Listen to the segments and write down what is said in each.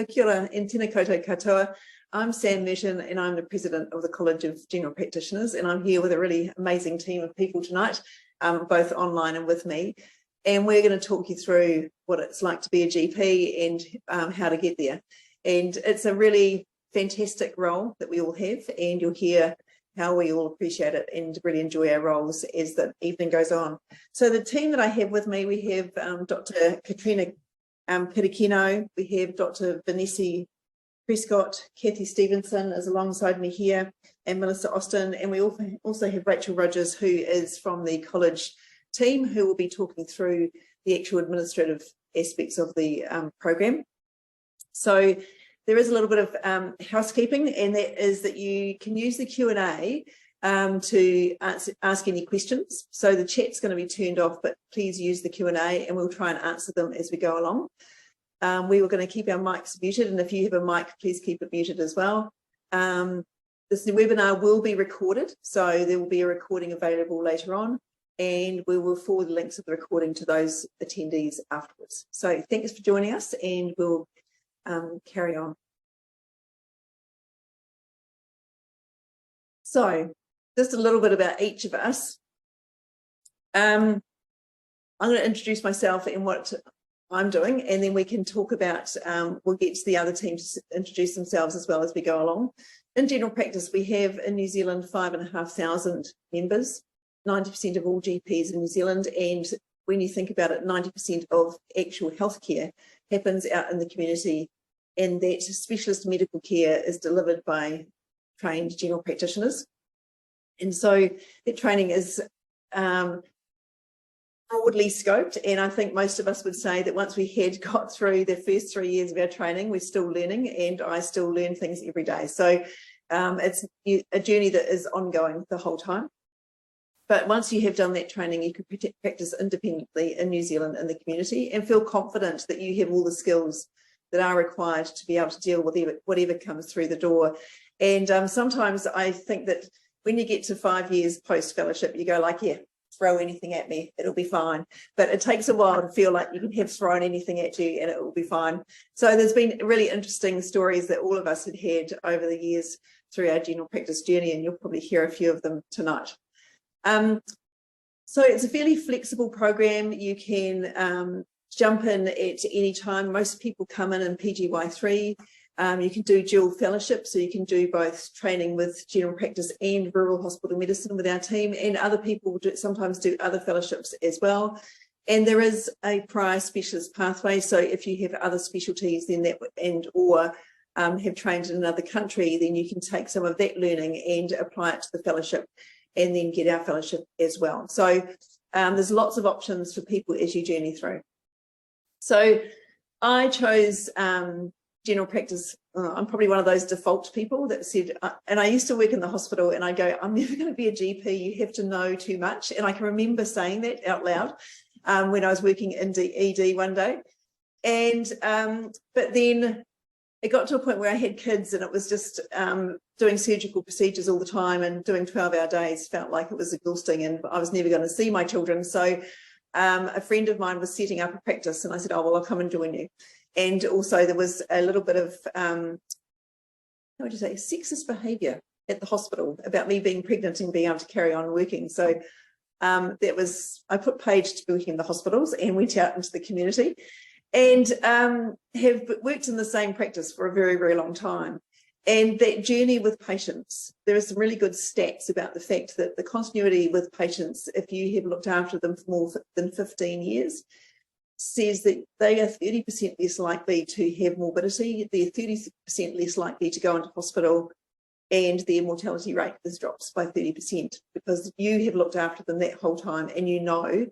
Kia ora and tēnā koutou katoa. I'm Sam Merton and I'm the President of the College of General Practitioners, and I'm here with a really amazing team of people tonight, both online and with me. And we're going to talk you through what it's like to be a GP and how to get there. And it's a really fantastic role that we all have, and you'll hear how we all appreciate it and really enjoy our roles as the evening goes on. So the team that I have with me, we have Dr. Katrina Pitakino, we have Dr. Vanessa Prescott, Kathy Stevenson is alongside me here, and Melissa Austin, and we also have Rachel Rogers, who is from the college team, who will be talking through the actual administrative aspects of the program. So there is a little bit of housekeeping, and that is that you can use the Q&A to ask any questions. So the chat's going to be turned off, but please use the Q&A and we'll try and answer them as we go along. We were going to keep our mics muted, and if you have a mic, please keep it muted as well. This webinar will be recorded, so there will be a recording available later on, and we will forward the links of the recording to those attendees afterwards. So thanks for joining us, and we'll carry on. So just a little bit about each of us. I'm going to introduce myself and what I'm doing, and then we can talk about, we'll get to the other team to introduce themselves as well as we go along. In general practice, we have in New Zealand 5,500 members, 90% of all GPs in New Zealand, and when you think about it, 90% of actual healthcare happens out in the community, and that specialist medical care is delivered by trained general practitioners. And so that training is broadly scoped, and I think most of us would say that once we had got through the first 3 years of our training, we're still learning, and I still learn things every day. So it's a journey that is ongoing the whole time. But once you have done that training, you can practice independently in New Zealand in the community and feel confident that you have all the skills that are required to be able to deal with whatever comes through the door. And sometimes I think that when you get to 5 years post-fellowship, you go like, yeah, throw anything at me, it'll be fine. But it takes a while to feel like you can have thrown anything at you and it will be fine. So there's been really interesting stories that all of us had over the years through our general practice journey, and you'll probably hear a few of them tonight. So it's a fairly flexible program. You can jump in at any time. Most people come in PGY3. You can do dual fellowship, so you can do both training with general practice and rural hospital medicine with our team, and other people sometimes do other fellowships as well. And there is a prior specialist pathway, so if you have other specialties then that or have trained in another country, then you can take some of that learning and apply it to the fellowship and then get our fellowship as well. So there's lots of options for people as you journey through. So I chose general practice. I'm probably one of those default people that said, and I used to work in the hospital, and I go, I'm never going to be a GP, you have to know too much. And I can remember saying that out loud when I was working in ED one day. And but then it got to a point where I had kids, and it was just doing surgical procedures all the time, and doing 12-hour days felt like it was exhausting, and I was never going to see my children. So a friend of mine was setting up a practice, and I said, oh, well, I'll come and join you. And also there was a little bit of, how would you say, sexist behaviour at the hospital about me being pregnant and being able to carry on working. So I put paid to working in the hospitals and went out into the community, and have worked in the same practice for a very, very long time. And that journey with patients, there are some really good stats about the fact that the continuity with patients, if you have looked after them for more than 15 years, says that they are 30% less likely to have morbidity, they're 30% less likely to go into hospital, and their mortality rate drops by 30% because you have looked after them that whole time, and you know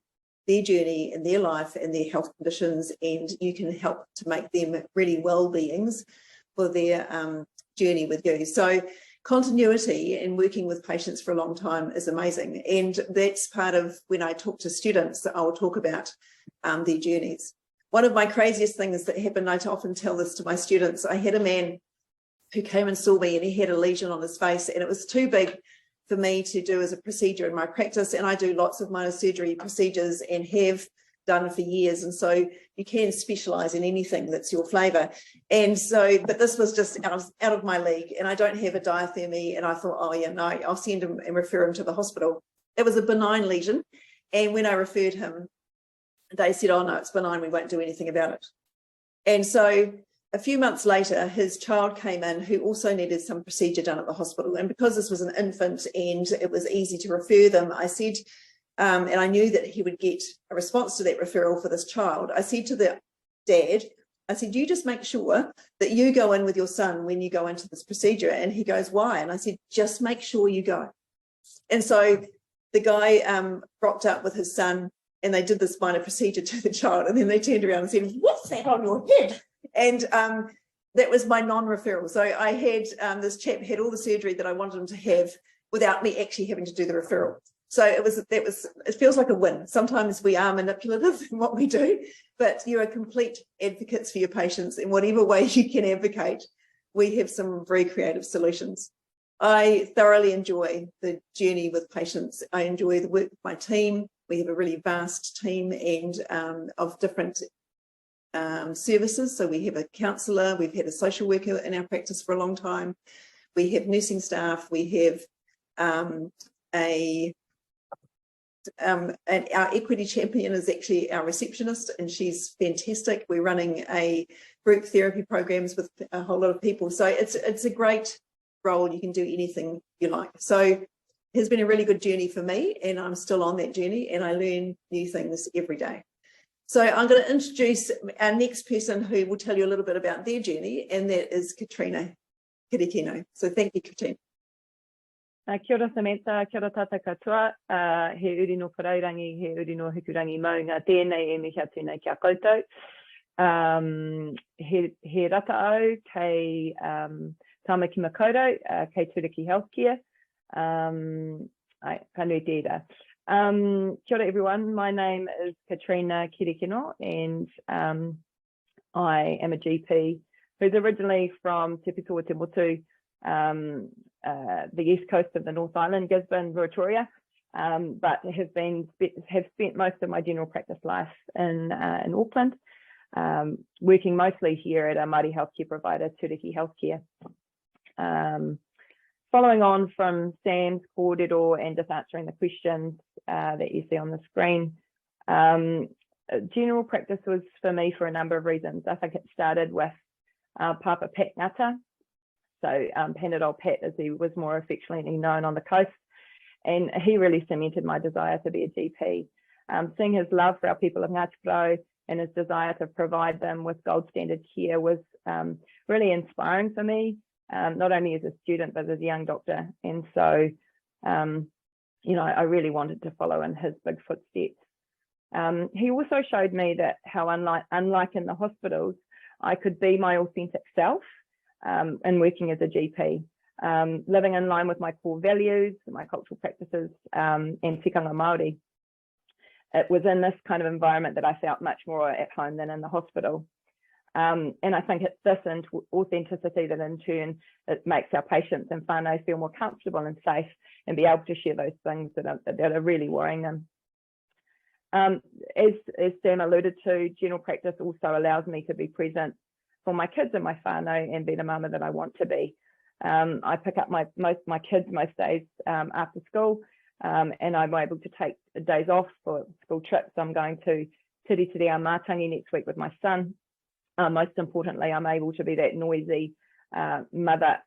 their journey and their life and their health conditions, and you can help to make them really well-beings for their journey with you. So continuity and working with patients for a long time is amazing, and that's part of when I talk to students, I will talk about their journeys. One of my craziest things that happened, I often tell this to my students, I had a man who came and saw me, and he had a lesion on his face, and it was too big for me to do as a procedure in my practice, and I do lots of minor surgery procedures and have done for years, and so you can specialise in anything that's your flavour. And so, but this was just out of my league, and I don't have a diathermy, and I thought, oh yeah, no, I'll send him and refer him to the hospital. It was a benign lesion, and when I referred him, they said, oh no, it's benign, we won't do anything about it. And so a few months later, his child came in who also needed some procedure done at the hospital. And because this was an infant and it was easy to refer them, I said, and I knew that he would get a response to that referral for this child, I said to the dad, I said, you just make sure that you go in with your son when you go into this procedure. And he goes, why? And I said, just make sure you go. And so the guy rocked up with his son, and they did this minor procedure to the child. And then they turned around and said, what's that on your head? And that was my non-referral. So I had, this chap had all the surgery that I wanted him to have without me actually having to do the referral. So it feels like a win. Sometimes we are manipulative in what we do, but you are complete advocates for your patients in whatever way you can advocate. We have some very creative solutions. I thoroughly enjoy the journey with patients. I enjoy the work with my team. We have a really vast team and of different services. So we have a counsellor, we've had a social worker in our practice for a long time. We have nursing staff, we have and our equity champion is actually our receptionist, and she's fantastic. We're running a group therapy programs with a whole lot of people. So it's a great role. You can do anything you like. So it has been a really good journey for me, and I'm still on that journey, and I learn new things every day. So I'm going to introduce our next person who will tell you a little bit about their journey, and that is Katrina Kirikino. So thank you, Katrina. Kia ora Samantha, kia ora tata katoa, he uri no paraurangi, he uri no hukurangi maunga, tēnei e mihia tēnei kia koutou. He rata au kei Tāmaki Makaurau, kei Turiki Healthcare. Ka nui tērā. Kia ora everyone, my name is Katrina Kirikino, and I am a GP who's originally from Te Pitoa Te Motu, the east coast of the North Island, Gisborne, Ruatoria, but have spent most of my general practice life in Auckland, working mostly here at a Māori healthcare provider, Turiki Healthcare. Following on from Sam's kōrero and just answering the questions that you see on the screen, general practice was for me for a number of reasons. I think it started with Papa Pat Ngata, so Panadol Pat as he was more affectionately known on the coast, and he really cemented my desire to be a GP. Seeing his love for our people of Ngāti Porou and his desire to provide them with gold standard care was really inspiring for me, not only as a student but as a young doctor. And so you know, I really wanted to follow in his big footsteps. He also showed me that how unlike in the hospitals, I could be my authentic self in working as a GP, living in line with my core values, my cultural practices, and tikanga Māori. It was in this kind of environment that I felt much more at home than in the hospital. And I think it's this authenticity that in turn it makes our patients and whānau feel more comfortable and safe and be able to share those things that are really worrying them. As Sam alluded to, general practice also allows me to be present for my kids and my whānau and be the mama that I want to be. I pick up my kids most days after school, and I'm able to take days off for school trips. I'm going to Tiriti Mātangi next week with my son. Most importantly, I'm able to be that noisy mother,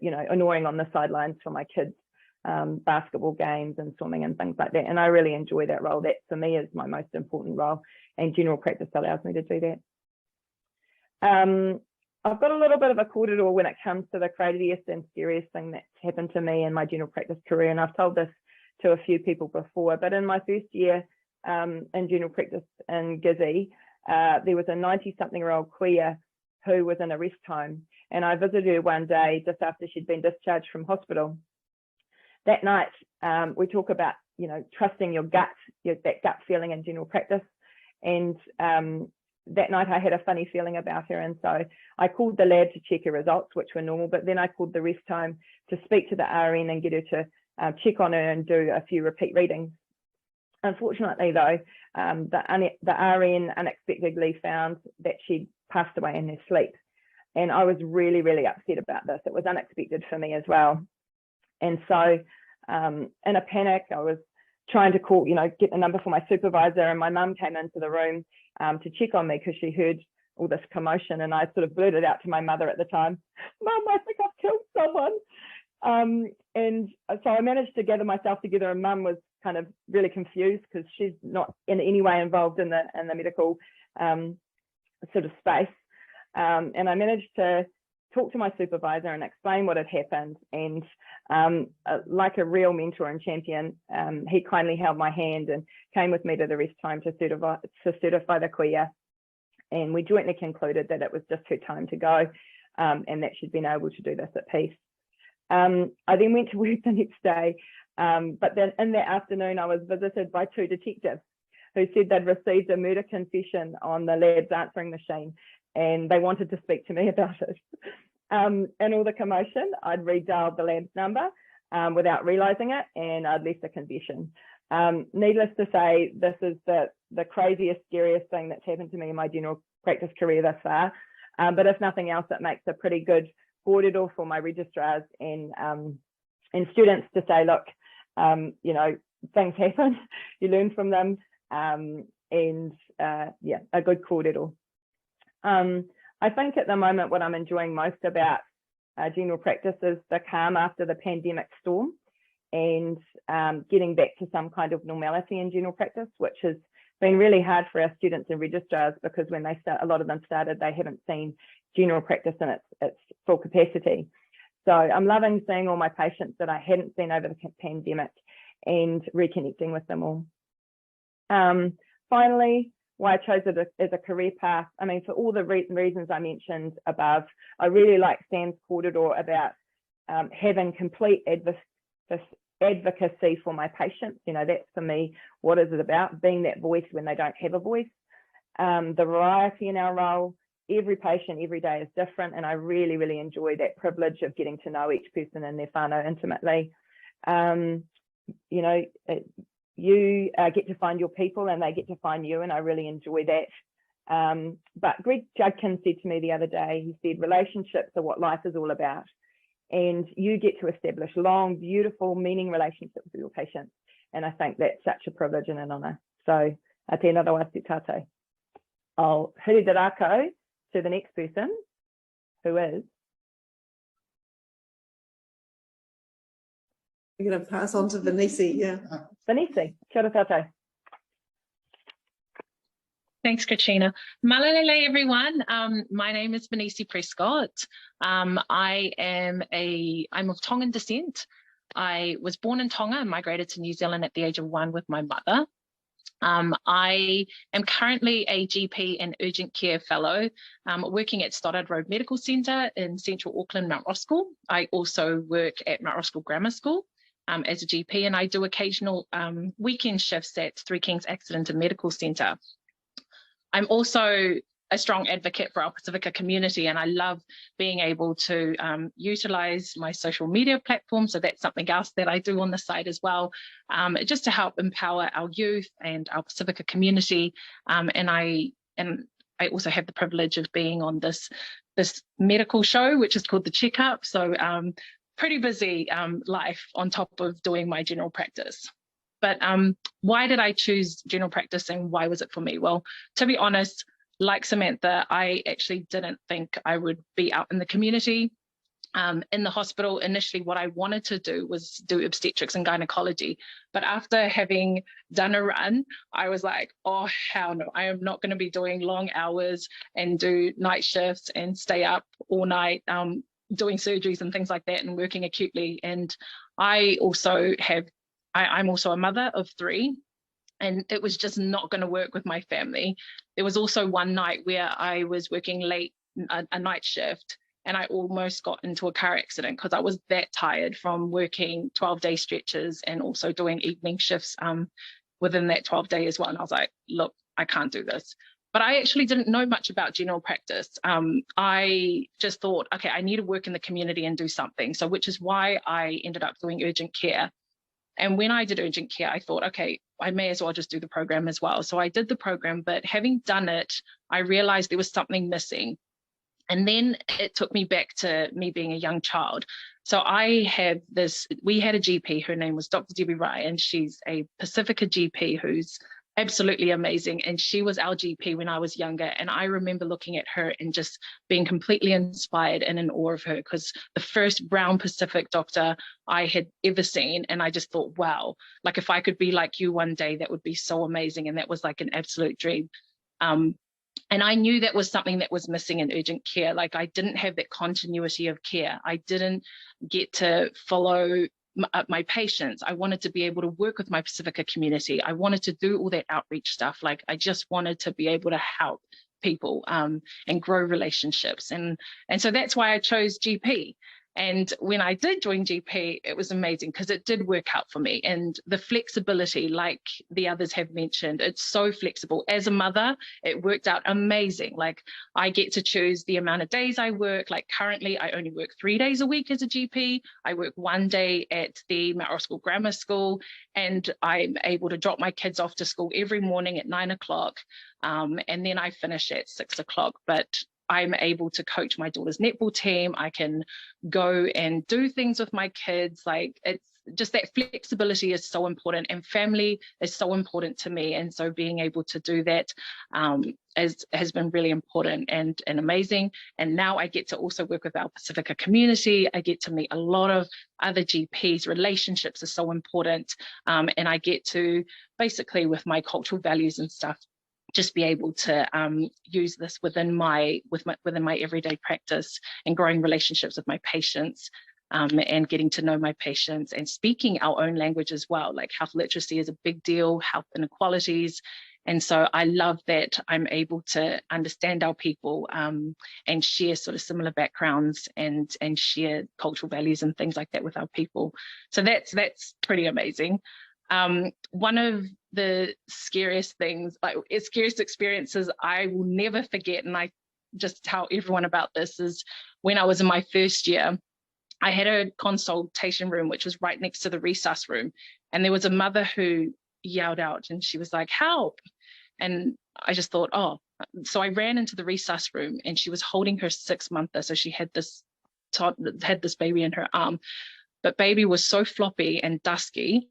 you know, annoying on the sidelines for my kids, basketball games and swimming and things like that. And I really enjoy that role. That for me is my most important role, and general practice allows me to do that. I've got a little bit of a kōrero when it comes to the craziest and scariest thing that's happened to me in my general practice career, and I've told this to a few people before, but in my first year in general practice in Gizzy, there was a 90-something-year-old queer who was in a rest home, and I visited her one day just after she'd been discharged from hospital. That night, we talk about, you know, trusting your gut, that gut feeling in general practice, and that night I had a funny feeling about her, and so I called the lab to check her results, which were normal, but then I called the rest home to speak to the RN and get her to check on her and do a few repeat readings. Unfortunately, though, the RN unexpectedly found that she'd passed away in her sleep. And I was really, really upset about this. It was unexpected for me as well. And so in a panic, I was trying to call, get the number for my supervisor, and my mum came into the room to check on me because she heard all this commotion, and I sort of blurted out to my mother at the time, "Mum, I think I've killed someone." And so I managed to gather myself together, and Mum was kind of really confused because she's not in any way involved in the medical sort of space. And I managed to talk to my supervisor and explain what had happened. And like a real mentor and champion, he kindly held my hand and came with me to the rest home to certify the kuia. And we jointly concluded that it was just her time to go, and that she'd been able to do this at peace. I then went to work the next day, but then in that afternoon I was visited by 2 detectives who said they'd received a murder confession on the lab's answering machine, and they wanted to speak to me about it. In all the commotion, I'd redialed the lab's number without realising it, and I'd left a confession. Needless to say, this is the craziest, scariest thing that's happened to me in my general practice career thus far. But if nothing else, it makes a pretty good kōrero for my registrars and students to say, look, things happen, you learn from them, yeah, a good kōrero. I think at the moment what I'm enjoying most about general practice is the calm after the pandemic storm, and getting back to some kind of normality in general practice, which has been really hard for our students and registrars, because when they start, a lot of them started, they haven't seen general practice in its full capacity. So I'm loving seeing all my patients that I hadn't seen over the pandemic and reconnecting with them all. Finally, why I chose it as a career path, I mean, for all the reasons I mentioned above, I really like Sam's kōrero about having complete advocacy for my patients. That's for me, what is it about? Being that voice when they don't have a voice. The variety in our role, every patient every day is different, and I really, really enjoy that privilege of getting to know each person in their whānau intimately. You get to find your people and they get to find you, and I really enjoy that. But Greg Judkin said to me the other day, he said, relationships are what life is all about, and you get to establish long, beautiful, meaning relationships with your patients. And I think that's such a privilege and an honour. So, tēnā rawa te tātou. I'll hiri te rākau to the next person, who is... We're going to pass on to Vanessa, yeah. Vanessa, kia ora tātou. Thanks, Katrina. Malalele, everyone. My name is Vanessa Prescott. I'm of Tongan descent. I was born in Tonga and migrated to New Zealand at the age of 1 with my mother. I am currently a GP and urgent care fellow working at Stoddard Road Medical Centre in central Auckland, Mount Roskill. I also work at Mount Roskill Grammar School as a GP, and I do occasional weekend shifts at Three Kings Accident and Medical Centre. I'm also a strong advocate for our Pacifica community, and I love being able to utilise my social media platform. So that's something else that I do on the side as well, just to help empower our youth and our Pacifica community. And I also have the privilege of being on this medical show, which is called The Checkup. So pretty busy life on top of doing my general practice. But why did I choose general practice, and why was it for me? Well, to be honest, like Samantha, I actually didn't think I would be out in the community. In the hospital, initially what I wanted to do was do obstetrics and gynecology. But after having done a run, I was like, oh, hell no, I am not going to be doing long hours and do night shifts and stay up all night doing surgeries and things like that and working acutely. And I'm also a mother of 3. And it was just not going to work with my family. There was also one night where I was working late, a night shift, and I almost got into a car accident because I was that tired from working 12-day stretches and also doing evening shifts within that 12-day as well. And I was like, look, I can't do this. But I actually didn't know much about general practice. I just thought, okay, I need to work in the community and do something. So which is why I ended up doing urgent care. And when I did urgent care, I thought, okay, I may as well just do the program as well. So I did the program, but having done it, I realized there was something missing. And then it took me back to me being a young child. So we had a GP, her name was Dr. Debbie Wright, and she's a Pacifica GP who's absolutely amazing. And she was our GP when I was younger. And I remember looking at her and just being completely inspired and in awe of her, because the first brown Pacific doctor I had ever seen. And I just thought, wow, like if I could be like you one day, that would be so amazing. And that was like an absolute dream. And I knew that was something that was missing in urgent care. Like I didn't have that continuity of care. I didn't get to follow my patients. I wanted to be able to work with my Pacifica community. I wanted to do all that outreach stuff. Like I just wanted to be able to help people and grow relationships. And so that's why I chose GP. And when I did join GP, it was amazing because it did work out for me. And the flexibility, like the others have mentioned, it's so flexible. As a mother, it worked out amazing. Like I get to choose the amount of days I work. Like currently, I only work 3 days a week as a GP. I work 1 day at the Maori Grammar School, and I'm able to drop my kids off to school every morning at 9 o'clock. And then I finish at 6 o'clock. But I'm able to coach my daughter's netball team. I can go and do things with my kids. Like it's just that flexibility is so important, and family is so important to me. And so being able to do that has been really important and amazing. And now I get to also work with our Pacifica community. I get to meet a lot of other GPs. Relationships are so important. And I get to basically, with my cultural values and stuff, just be able to use this within my everyday practice and growing relationships with my patients and getting to know my patients and speaking our own language as well. Like health literacy is a big deal, health inequalities. And so I love that I'm able to understand our people and share sort of similar backgrounds and share cultural values and things like that with our people. So that's pretty amazing. One of the scariest experiences I will never forget, and I just tell everyone about this, is when I was in my first year, I had a consultation room which was right next to the resus room, and there was a mother who yelled out and she was like, "Help!" And I just thought, oh, so I ran into the resus room and she was holding her 6-monther, so she had this baby in her arm, but baby was so floppy and dusky.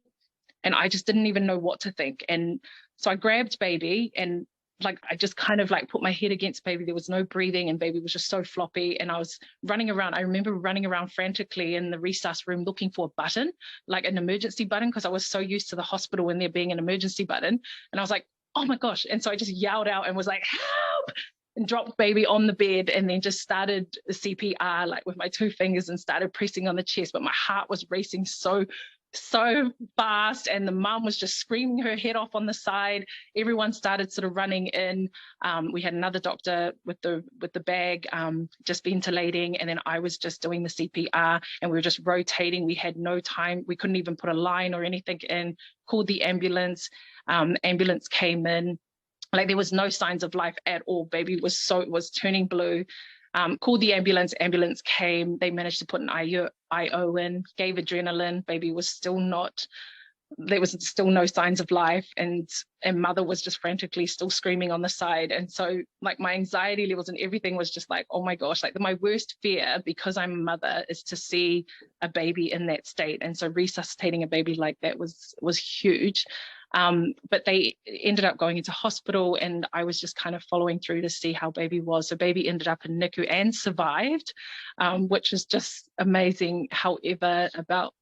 And I just didn't even know what to think. And so I grabbed baby and like, I just kind of like put my head against baby. There was no breathing and baby was just so floppy. And I was running around. I remember running around frantically in the resus room looking for a button, like an emergency button, because I was so used to the hospital and there being an emergency button. And I was like, oh my gosh. And so I just yelled out and was like, help, and dropped baby on the bed and then just started the CPR, like with my 2 fingers, and started pressing on the chest. But my heart was racing so fast, and the mum was just screaming her head off on the side. Everyone started sort of running in. We had another doctor with the bag just ventilating, and then I was just doing the CPR, and we were just rotating. We had no time. We couldn't even put a line or anything in. Called the ambulance. Ambulance came in. Like there was no signs of life at all. Baby was turning blue. Called the ambulance came, they managed to put an IO in, gave adrenaline, baby was still not, there was still no signs of life, and mother was just frantically still screaming on the side. And so like my anxiety levels and everything was just like, oh my gosh, like my worst fear, because I'm a mother, is to see a baby in that state. And so resuscitating a baby like that was huge. But they ended up going into hospital, and I was just kind of following through to see how baby was. So baby ended up in NICU and survived, which was just amazing. However, about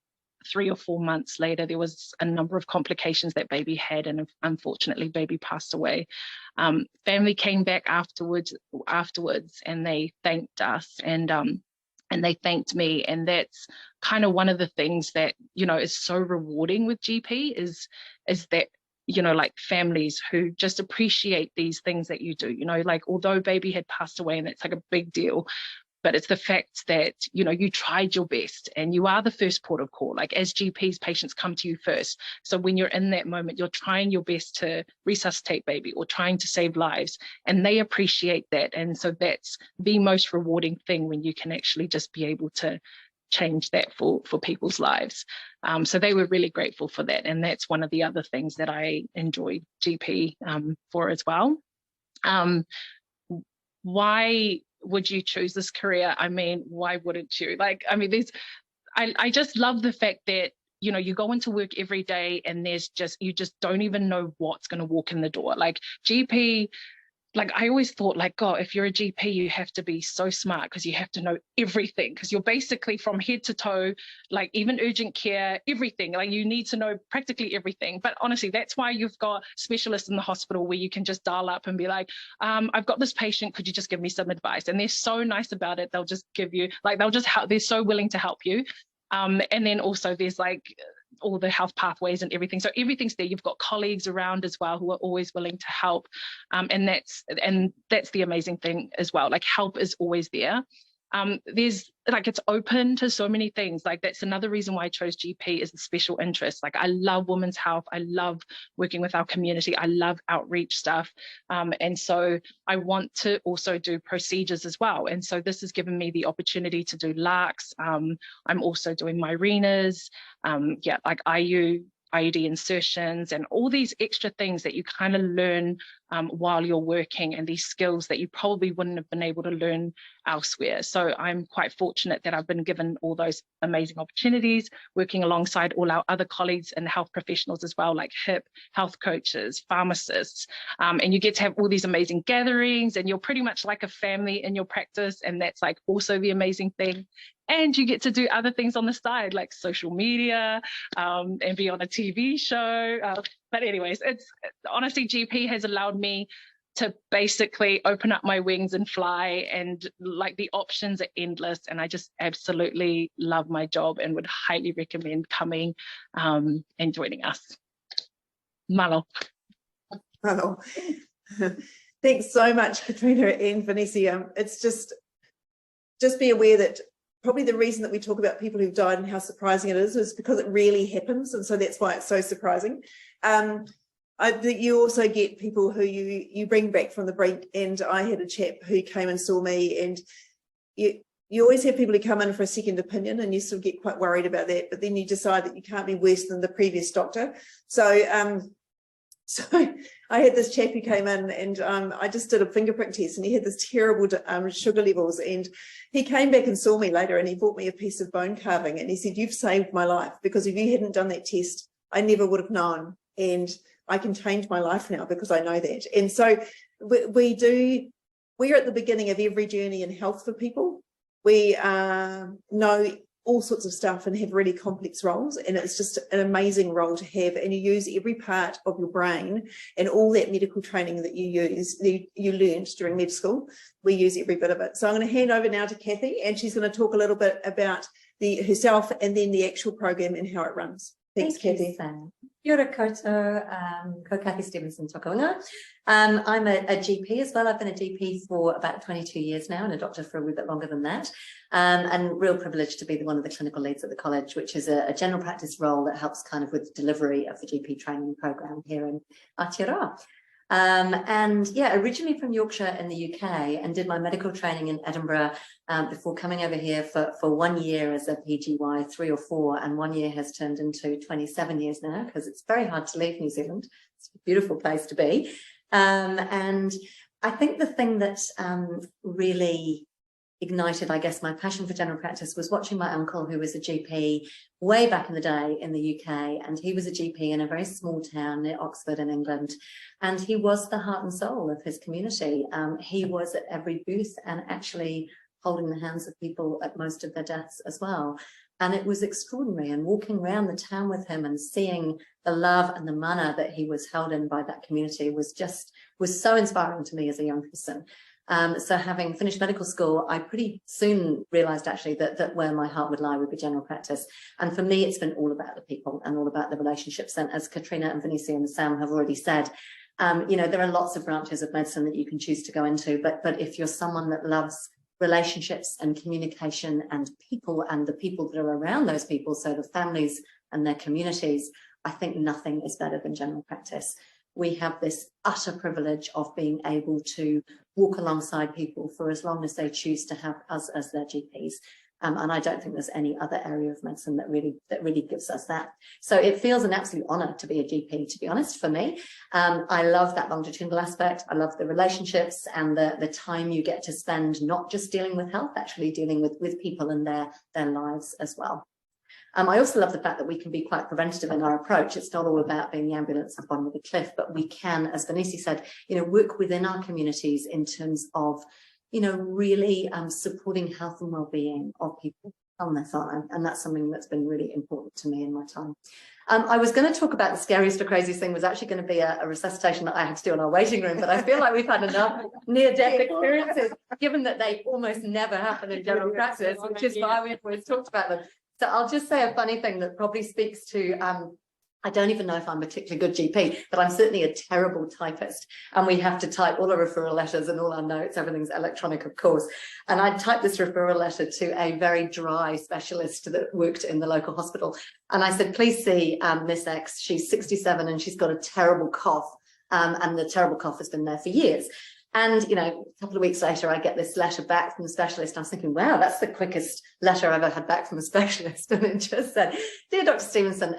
3 or 4 months later, there was a number of complications that baby had, and unfortunately baby passed away. Family came back afterwards, and they thanked us, and they thanked me. And that's kind of one of the things that, you know, is so rewarding with GP is that, you know, like families who just appreciate these things that you do, you know, like although baby had passed away and that's like a big deal, but it's the fact that, you know, you tried your best and you are the first port of call. Like as GPs, patients come to you first. So when you're in that moment, you're trying your best to resuscitate baby or trying to save lives, and they appreciate that. And so that's the most rewarding thing, when you can actually just be able to change that for people's lives. So they were really grateful for that. And that's one of the other things that I enjoyed GP for as well. Why would you choose this career? I mean, why wouldn't you? Like, I mean, I just love the fact that, you know, you go into work every day and you just don't even know what's going to walk in the door. Like GP, like I always thought, like, God, if you're a GP, you have to be so smart because you have to know everything, because you're basically from head to toe, like even urgent care, everything. Like you need to know practically everything. But honestly, that's why you've got specialists in the hospital where you can just dial up and be like, I've got this patient, could you just give me some advice? And they're so nice about it. They'll just give you, like, they'll just help. They're so willing to help you. And then also there's like all the health pathways and everything. So everything's there. You've got colleagues around as well who are always willing to help. And that's the amazing thing as well. Like help is always there. There's like, it's open to so many things. Like that's another reason why I chose GP, is the special interest. Like I love women's health. I love working with our community. I love outreach stuff. And so I want to also do procedures as well. And so this has given me the opportunity to do LARCs. I'm also doing Myrinas, like IUD insertions and all these extra things that you kind of learn while you're working, and these skills that you probably wouldn't have been able to learn elsewhere. So I'm quite fortunate that I've been given all those amazing opportunities, working alongside all our other colleagues and health professionals as well, like HIP, health coaches, pharmacists, and you get to have all these amazing gatherings, and you're pretty much like a family in your practice, and that's like also the amazing thing. And you get to do other things on the side, like social media, and be on a TV show. But anyways, honestly, GP has allowed me to basically open up my wings and fly, and like the options are endless. And I just absolutely love my job and would highly recommend coming and joining us. Malo. Malo. Thanks so much, Katrina and Vanessa. It's just be aware that probably the reason that we talk about people who've died and how surprising it is because it really happens. And so that's why it's so surprising. You also get people who you bring back from the brink. And I had a chap who came and saw me, and you always have people who come in for a second opinion, and you sort of get quite worried about that. But then you decide that you can't be worse than the previous doctor. So I had this chap who came in, and I just did a finger prick test, and he had this terrible sugar levels, and he came back and saw me later, and he bought me a piece of bone carving, and he said, "You've saved my life, because if you hadn't done that test, I never would have known, and I can change my life now because I know that." And so we're at the beginning of every journey in health for people. We know all sorts of stuff and have really complex roles, and it's just an amazing role to have, and you use every part of your brain and all that medical training that you learned during med school. We use every bit of it. So I'm going to hand over now to Kathy, and she's going to talk a little bit about herself and then the actual program and how it runs. Thanks, Kathy. Kia ora koutou, ko Kathy Stevenson tokaunga. I'm a GP as well. I've been a GP for about 22 years now, and a doctor for a wee bit longer than that. And real privilege to be one of the clinical leads at the college, which is a general practice role that helps kind of with the delivery of the GP training program here in Aotearoa. And yeah, originally from Yorkshire in the UK, and did my medical training in Edinburgh before coming over here for 1 year as a PGY 3 or 4, and 1 year has turned into 27 years now, because it's very hard to leave New Zealand. It's a beautiful place to be. And I think the thing that really ignited, I guess, my passion for general practice was watching my uncle, who was a GP way back in the day in the UK, and he was a GP in a very small town near Oxford in England, and he was the heart and soul of his community. He was at every booth and actually holding the hands of people at most of their deaths as well. And it was extraordinary, and walking around the town with him and seeing the love and the manner that he was held in by that community was so inspiring to me as a young person. So having finished medical school, I pretty soon realised actually that where my heart would lie would be general practice. And for me, it's been all about the people and all about the relationships. And as Katrina and Vanessa and Sam have already said, you know, there are lots of branches of medicine that you can choose to go into. But if you're someone that loves relationships and communication and people, and the people that are around those people, so the families and their communities, I think nothing is better than general practice. We have this utter privilege of being able to walk alongside people for as long as they choose to have us as their GPs. And I don't think there's any other area of medicine that really gives us that. So it feels an absolute honour to be a GP, to be honest, for me. I love that longitudinal aspect. I love the relationships and the time you get to spend not just dealing with health, actually dealing with people and their lives as well. I also love the fact that we can be quite preventative in our approach. It's not all about being the ambulance at the bottom of the cliff, but we can, as Vanessa said, work within our communities in terms of, really supporting health and well-being of people on their farm. And that's something that's been really important to me in my time. I was going to talk about the scariest or craziest thing was actually going to be a resuscitation that I had to do in our waiting room, but I feel like we've had enough near-death experiences, given that they almost never happen in general practice, which is why we've always talked about them. So I'll just say a funny thing that probably speaks to, I don't even know if I'm a particularly good GP, but I'm certainly a terrible typist. And we have to type all our referral letters and all our notes, everything's electronic, of course. And I typed this referral letter to a very dry specialist that worked in the local hospital. And I said, please see Miss X, she's 67 and she's got a terrible cough. And the terrible cough has been there for years. And, a couple of weeks later, I get this letter back from the specialist. I was thinking, wow, that's the quickest letter I've ever had back from a specialist. And it just said, dear Dr. Stevenson,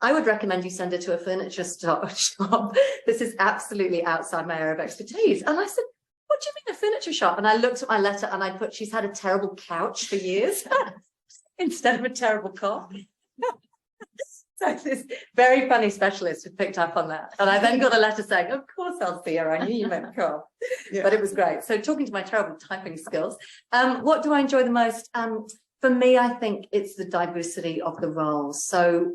I would recommend you send her to a furniture shop. This is absolutely outside my area of expertise. And I said, what do you mean a furniture shop? And I looked at my letter and I put, she's had a terrible couch for years instead of a terrible cough. So this very funny specialist had picked up on that. And I then got a letter saying, of course I'll see her. I knew you meant cough. Yeah. But it was great. So talking to my terrible typing skills, what do I enjoy the most? For me, I think it's the diversity of the roles. So,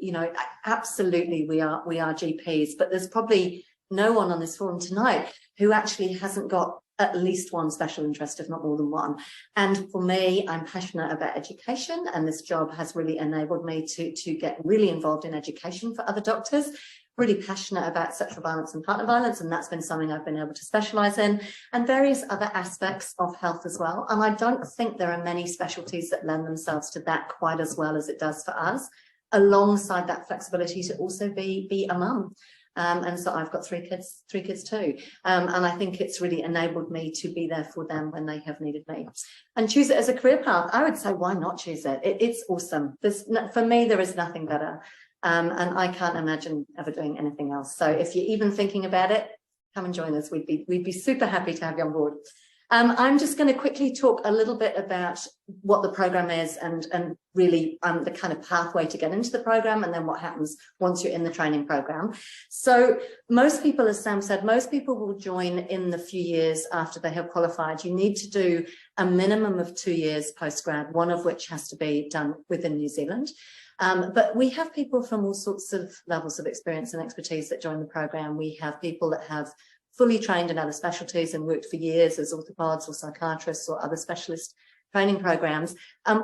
absolutely we are GPs, but there's probably no one on this forum tonight who actually hasn't got at least one special interest, if not more than one. And for me, I'm passionate about education, and this job has really enabled me to get really involved in education for other doctors, really passionate about sexual violence and partner violence, and that's been something I've been able to specialise in, and various other aspects of health as well. And I don't think there are many specialties that lend themselves to that quite as well as it does for us, alongside that flexibility to also be a mum. And so I've got three kids too. And I think it's really enabled me to be there for them when they have needed me. And choose it as a career path. I would say, why not choose it? It's awesome. For me, there is nothing better. And I can't imagine ever doing anything else. So if you're even thinking about it, come and join us. We'd be super happy to have you on board. I'm just going to quickly talk a little bit about what the program is and really the kind of pathway to get into the program, and then what happens once you're in the training program. So most people, as Sam said, most people will join in the few years after they have qualified. You need to do a minimum of 2 years postgrad, one of which has to be done within New Zealand. But we have people from all sorts of levels of experience and expertise that join the program. We have people that have fully trained in other specialties and worked for years as orthopods or psychiatrists or other specialist training programs,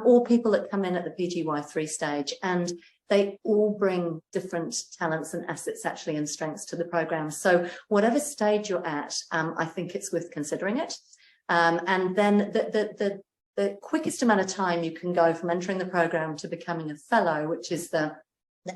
or people that come in at the PGY3 stage, and they all bring different talents and assets actually and strengths to the program. So whatever stage you're at, I think it's worth considering it. And then the quickest amount of time you can go from entering the program to becoming a fellow, which is the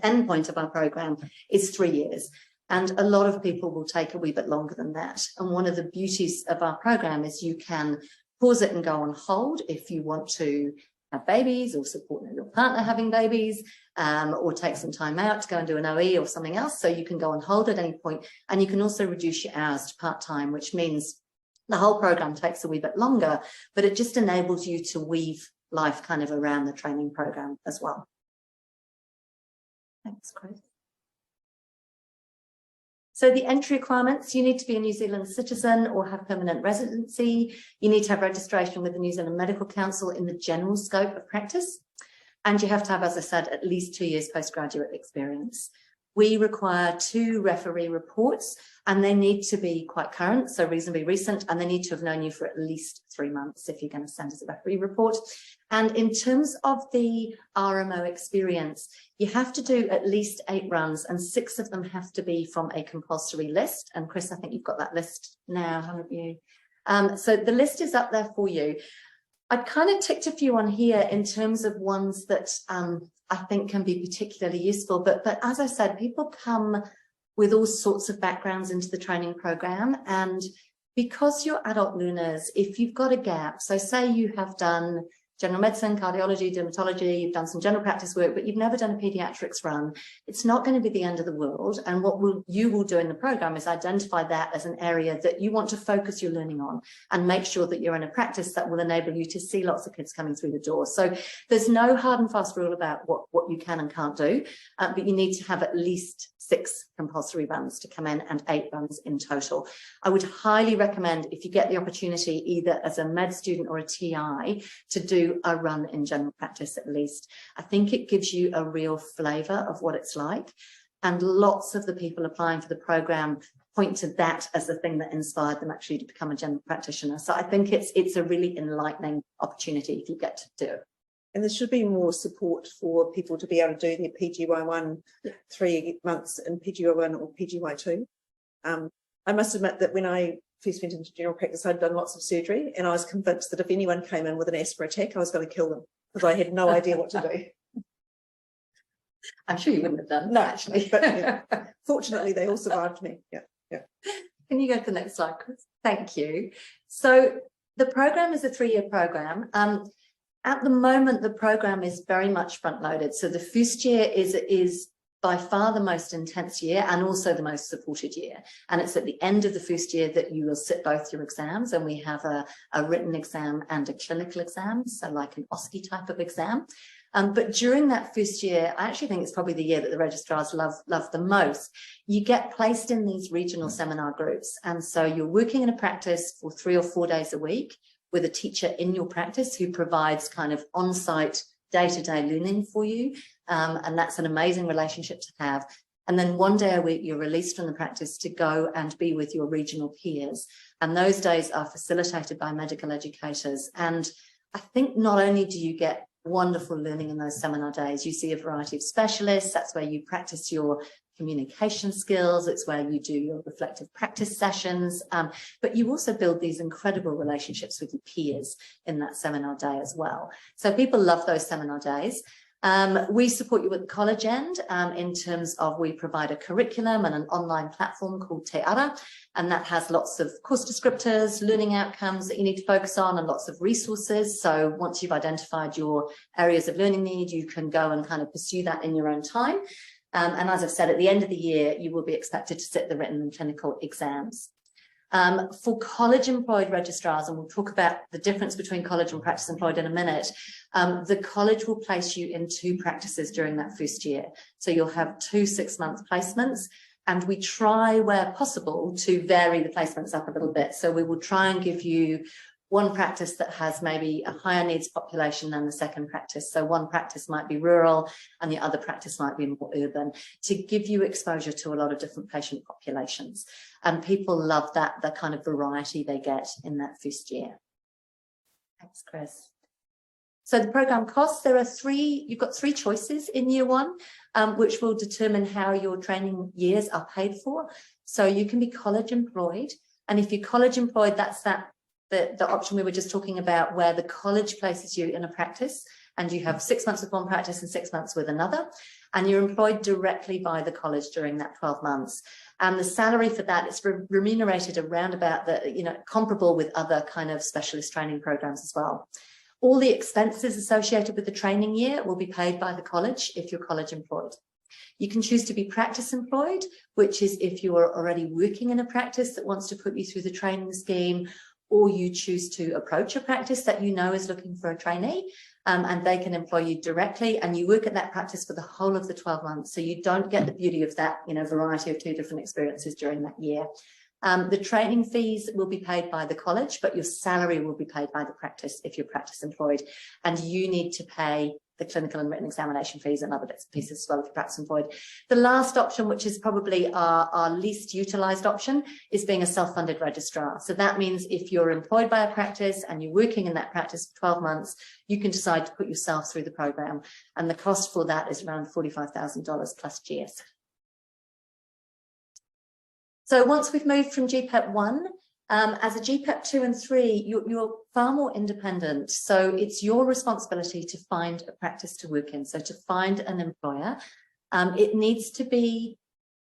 end point of our program, is 3 years. And a lot of people will take a wee bit longer than that. And one of the beauties of our program is you can pause it and go on hold if you want to have babies or support your partner having babies, or take some time out to go and do an OE or something else. So you can go on hold at any point, and you can also reduce your hours to part-time, which means the whole program takes a wee bit longer, but it just enables you to weave life kind of around the training program as well. Thanks, Chris. So the entry requirements, you need to be a New Zealand citizen or have permanent residency. You need to have registration with the New Zealand Medical Council in the general scope of practice. And you have to have, as I said, at least 2 years postgraduate experience. We require 2 referee reports, and they need to be quite current, so reasonably recent, and they need to have known you for at least 3 months if you're going to send us a referee report. And in terms of the RMO experience, you have to do at least 8 runs, and 6 of them have to be from a compulsory list. And Chris, I think you've got that list now, haven't you? So the list is up there for you. I've kind of ticked a few on here in terms of ones that I think can be particularly useful. But as I said, people come with all sorts of backgrounds into the training program. And because you're adult learners, if you've got a gap, so say you have done general medicine, cardiology, dermatology, you've done some general practice work, but you've never done a pediatrics run, it's not going to be the end of the world. And what you will do in the program is identify that as an area that you want to focus your learning on and make sure that you're in a practice that will enable you to see lots of kids coming through the door. So there's no hard and fast rule about what you can and can't do, but you need to have at least 6 compulsory runs to come in and 8 runs in total. I would highly recommend, if you get the opportunity, either as a med student or a TI, to do a run in general practice at least. I think it gives you a real flavour of what it's like. And lots of the people applying for the programme point to that as the thing that inspired them actually to become a general practitioner. So I think it's a really enlightening opportunity if you get to do it. And there should be more support for people to be able to do their PGY1 3 months in PGY1 or PGY2. I must admit that when I first went into general practice, I'd done lots of surgery, and I was convinced that if anyone came in with an asthma attack, I was going to kill them because I had no idea what to do. I'm sure you wouldn't have done. No, actually, but yeah. Fortunately, they all survived me. Yeah. Can you go to the next slide, Chris? Thank you. So the program is a 3-year program. At the moment, the program is very much front-loaded. So the first year is by far the most intense year and also the most supported year. And it's at the end of the first year that you will sit both your exams, and we have a written exam and a clinical exam, so like an OSCE type of exam. But during that first year, I actually think it's probably the year that the registrars love the most. You get placed in these regional seminar groups. And so you're working in a practice for 3 or 4 days a week with a teacher in your practice who provides kind of on-site day-to-day learning for you. And that's an amazing relationship to have. And then 1 day a week, you're released from the practice to go and be with your regional peers. And those days are facilitated by medical educators. And I think not only do you get wonderful learning in those seminar days, you see a variety of specialists. That's where you practice your communication skills. It's where you do your reflective practice sessions. But you also build these incredible relationships with your peers in that seminar day as well. So people love those seminar days. We support you at the college end in terms of we provide a curriculum and an online platform called Te Ara, and that has lots of course descriptors, learning outcomes that you need to focus on, and lots of resources. So once you've identified your areas of learning need, you can go and kind of pursue that in your own time. And as I've said, at the end of the year, you will be expected to sit the written and clinical exams. For college employed registrars, and we'll talk about the difference between college and practice employed in a minute, the college will place you in 2 practices during that first year. So you'll have 2 6-month placements, and we try where possible to vary the placements up a little bit. So we will try and give you one practice that has maybe a higher needs population than the second practice. So one practice might be rural and the other practice might be more urban, to give you exposure to a lot of different patient populations. And people love that, the kind of variety they get in that first year. Thanks, Chris. So the program costs, you've got 3 choices in year 1, which will determine how your training years are paid for. So you can be college employed. And if you're college employed, that's the option we were just talking about, where the college places you in a practice and you have 6 months with one practice and 6 months with another, and you're employed directly by the college during that 12 months. And the salary for that is remunerated around about comparable with other kind of specialist training programs as well. All the expenses associated with the training year will be paid by the college if you're college employed. You can choose to be practice employed, which is if you are already working in a practice that wants to put you through the training scheme, or you choose to approach a practice that you know is looking for a trainee, and they can employ you directly, and you work at that practice for the whole of the 12 months. So you don't get the beauty of that, variety of 2 different experiences during that year. The training fees will be paid by the college, but your salary will be paid by the practice if you're practice employed, and you need to pay the clinical and written examination fees and other bits and pieces as well if you're practice employed. The last option, which is probably our least utilised option, is being a self-funded registrar. So that means if you're employed by a practice and you're working in that practice for 12 months, you can decide to put yourself through the programme, and the cost for that is around $45,000 plus GS. So once we've moved from GPEP 1, as a GPEP 2 and 3, you're far more independent. So it's your responsibility to find a practice to work in. So to find an employer, it needs to be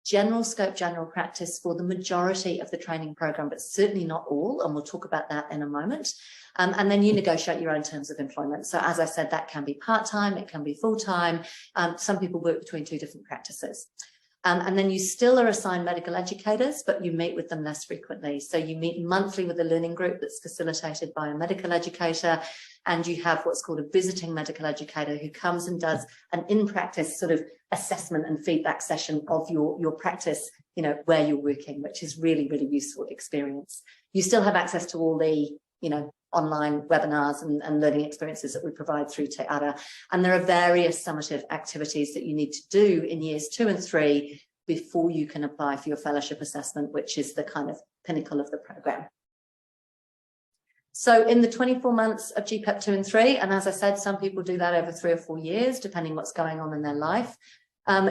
general scope, general practice for the majority of the training program, but certainly not all, and we'll talk about that in a moment. And then you negotiate your own terms of employment. So as I said, that can be part-time, it can be full-time. Some people work between 2 different practices. And then you still are assigned medical educators, but you meet with them less frequently. So you meet monthly with a learning group that's facilitated by a medical educator, and you have what's called a visiting medical educator who comes and does an in-practice sort of assessment and feedback session of your practice, you know, where you're working, which is really, really useful experience. You still have access to all the, you know, online webinars and learning experiences that we provide through Te Ara. And there are various summative activities that you need to do in years 2 and 3 before you can apply for your fellowship assessment, which is the kind of pinnacle of the program. So in the 24 months of GPEP 2 and 3, and as I said, some people do that over 3 or 4 years, depending what's going on in their life,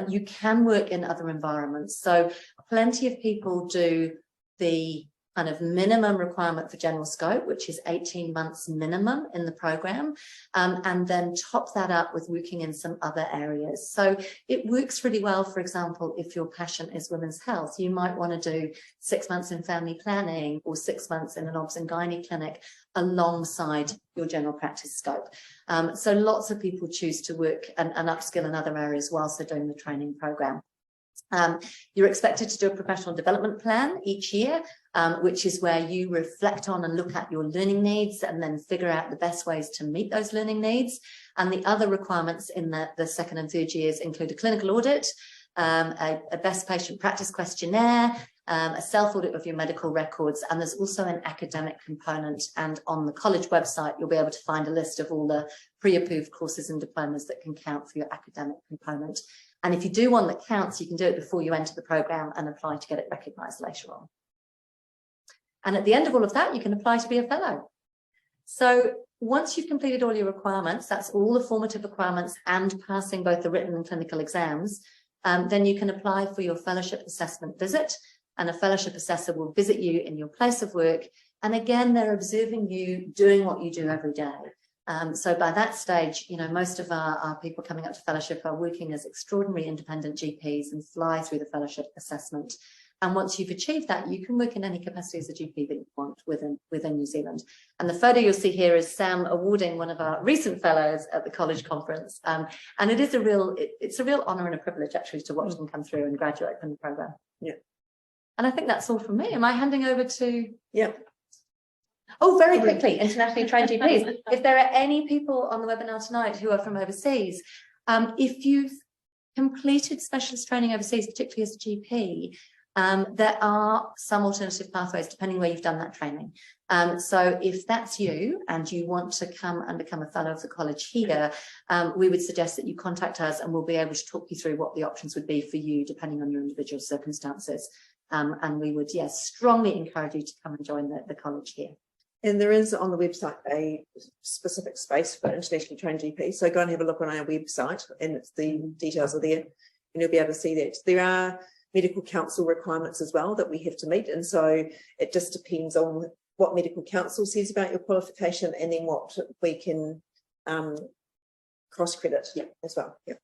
you can work in other environments. So plenty of people do the kind of minimum requirement for general scope, which is 18 months minimum in the program, and then top that up with working in some other areas. So it works really well, for example, if your passion is women's health, you might want to do 6 months in family planning or 6 months in an obs and gynae clinic alongside your general practice scope. So lots of people choose to work and upskill in other areas whilst they're doing the training program. You're expected to do a professional development plan each year, which is where you reflect on and look at your learning needs and then figure out the best ways to meet those learning needs. And the other requirements in the 2nd and 3rd years include a clinical audit, a best patient practice questionnaire, a self-audit of your medical records, and there's also an academic component. And on the college website, you'll be able to find a list of all the pre-approved courses and diplomas that can count for your academic component. And if you do one that counts, you can do it before you enter the program and apply to get it recognised later on. And at the end of all of that, you can apply to be a fellow. So once you've completed all your requirements, that's all the formative requirements and passing both the written and clinical exams, then you can apply for your fellowship assessment visit, and a fellowship assessor will visit you in your place of work. And again, they're observing you doing what you do every day. So by that stage, you know, most of our people coming up to fellowship are working as extraordinary independent GPs and fly through the fellowship assessment. And once you've achieved that, you can work in any capacity as a GP that you want within New Zealand. And the photo you'll see here is Sam awarding one of our recent fellows at the college conference. And it is it's a real honour and a privilege actually to watch them come through and graduate from the programme. Yeah. And I think that's all from me. Am I handing over to? Yeah. Oh, very quickly, internationally trained GPs. If there are any people on the webinar tonight who are from overseas, if you've completed specialist training overseas, particularly as a GP, there are some alternative pathways depending where you've done that training. So if that's you and you want to come and become a fellow of the college here, we would suggest that you contact us and we'll be able to talk you through what the options would be for you depending on your individual circumstances. And we would, yes, strongly encourage you to come and join the college here. And there is on the website a specific space for internationally trained GPs. So go and have a look on our website, and the details are there, and you'll be able to see that. There are medical council requirements as well that we have to meet, and so it just depends on what medical council says about your qualification, and then what we can cross credit as well. Yeah.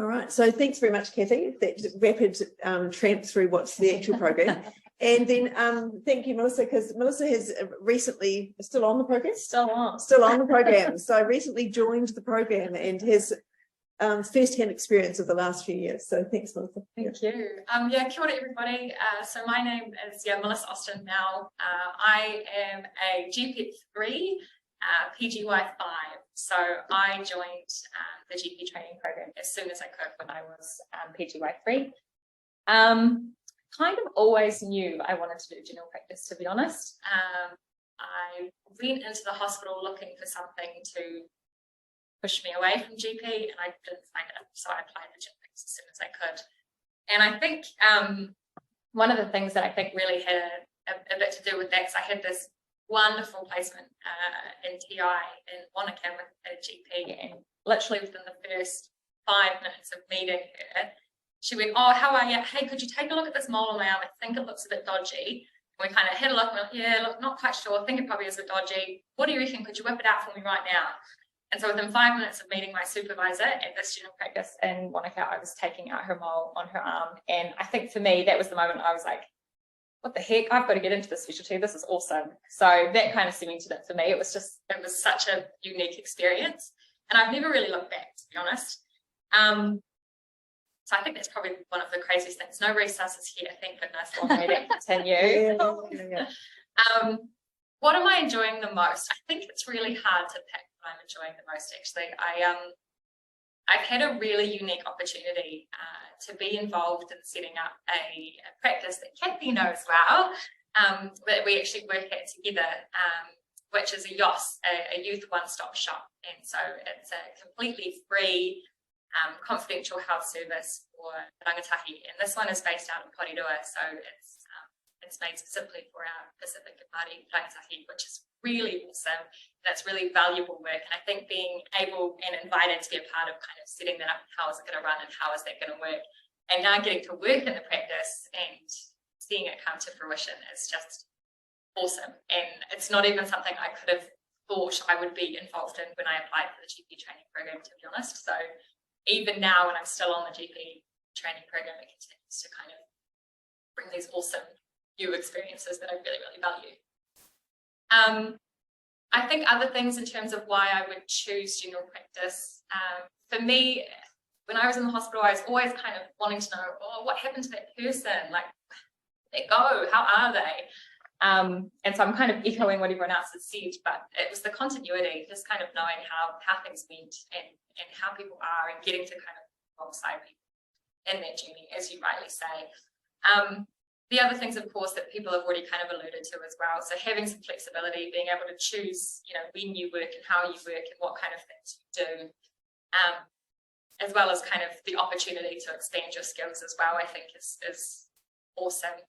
All right. So thanks very much, Kathy. That rapid tramp through what's the actual program. And then thank you, Melissa, because Melissa has recently, still on the program? Still on the program. So recently joined the program and has first-hand experience of the last few years. So thanks, Melissa. Thank you. Yeah, kia ora, everybody. So my name is Melissa Austin now. I am a GPEP 3, PGY 5. So I joined the GP training program as soon as I could when I was PGY 3. Kind of always knew I wanted to do general practice, to be honest. I went into the hospital looking for something to push me away from GP, and I didn't find it, so I applied for general practice as soon as I could. And I think one of the things that I think really had a bit to do with that is I had this wonderful placement in TI in Wanaka with a GP, and literally within the first 5 minutes of meeting her, she went, "Oh, how are you? Hey, could you take a look at this mole on my arm? I think it looks a bit dodgy." And we kind of had a look and we're like, "Yeah, look, not quite sure. I think it probably is a bit dodgy. What do you reckon? Could you whip it out for me right now?" And so within 5 minutes of meeting my supervisor at this general practice in Wanaka, I was taking out her mole on her arm. And I think for me, that was the moment I was like, what the heck, I've got to get into this specialty. This is awesome. So that kind of cemented it for me. It was such a unique experience. And I've never really looked back, to be honest. So I think that's probably one of the craziest things. No resuscitators here, thank goodness. Long may that continue. What am I enjoying the most? I think it's really hard to pick what I'm enjoying the most, actually. I've had a really unique opportunity to be involved in setting up a practice that Kathy knows well, that we actually work at together, which is a YOS, a youth one-stop shop. And so it's a completely free, confidential health service for rangatahi. And this one is based out of Aotearoa, so it's made specifically for our Pacific and Maori rangatahi, which is really awesome. That's really valuable work. And I think being able and invited to be a part of kind of setting that up, how is it going to run and how is that going to work? And now getting to work in the practice and seeing it come to fruition is just awesome. And it's not even something I could have thought I would be involved in when I applied for the GP training program, to be honest. So even now when I'm still on the GP training program, it continues to kind of bring these awesome new experiences that I really, really value. I think other things in terms of why I would choose general practice, for me, when I was in the hospital, I was always kind of wanting to know, oh, what happened to that person? Like, where'd they go? How are they? And so I'm kind of echoing what everyone else has said, but it was the continuity, just kind of knowing how things went and how people are and getting to kind of alongside people in that journey, as you rightly say. The other things, of course, that people have already kind of alluded to as well. So having some flexibility, being able to choose, you know, when you work and how you work and what kind of things you do, as well as kind of the opportunity to expand your skills as well, I think is awesome.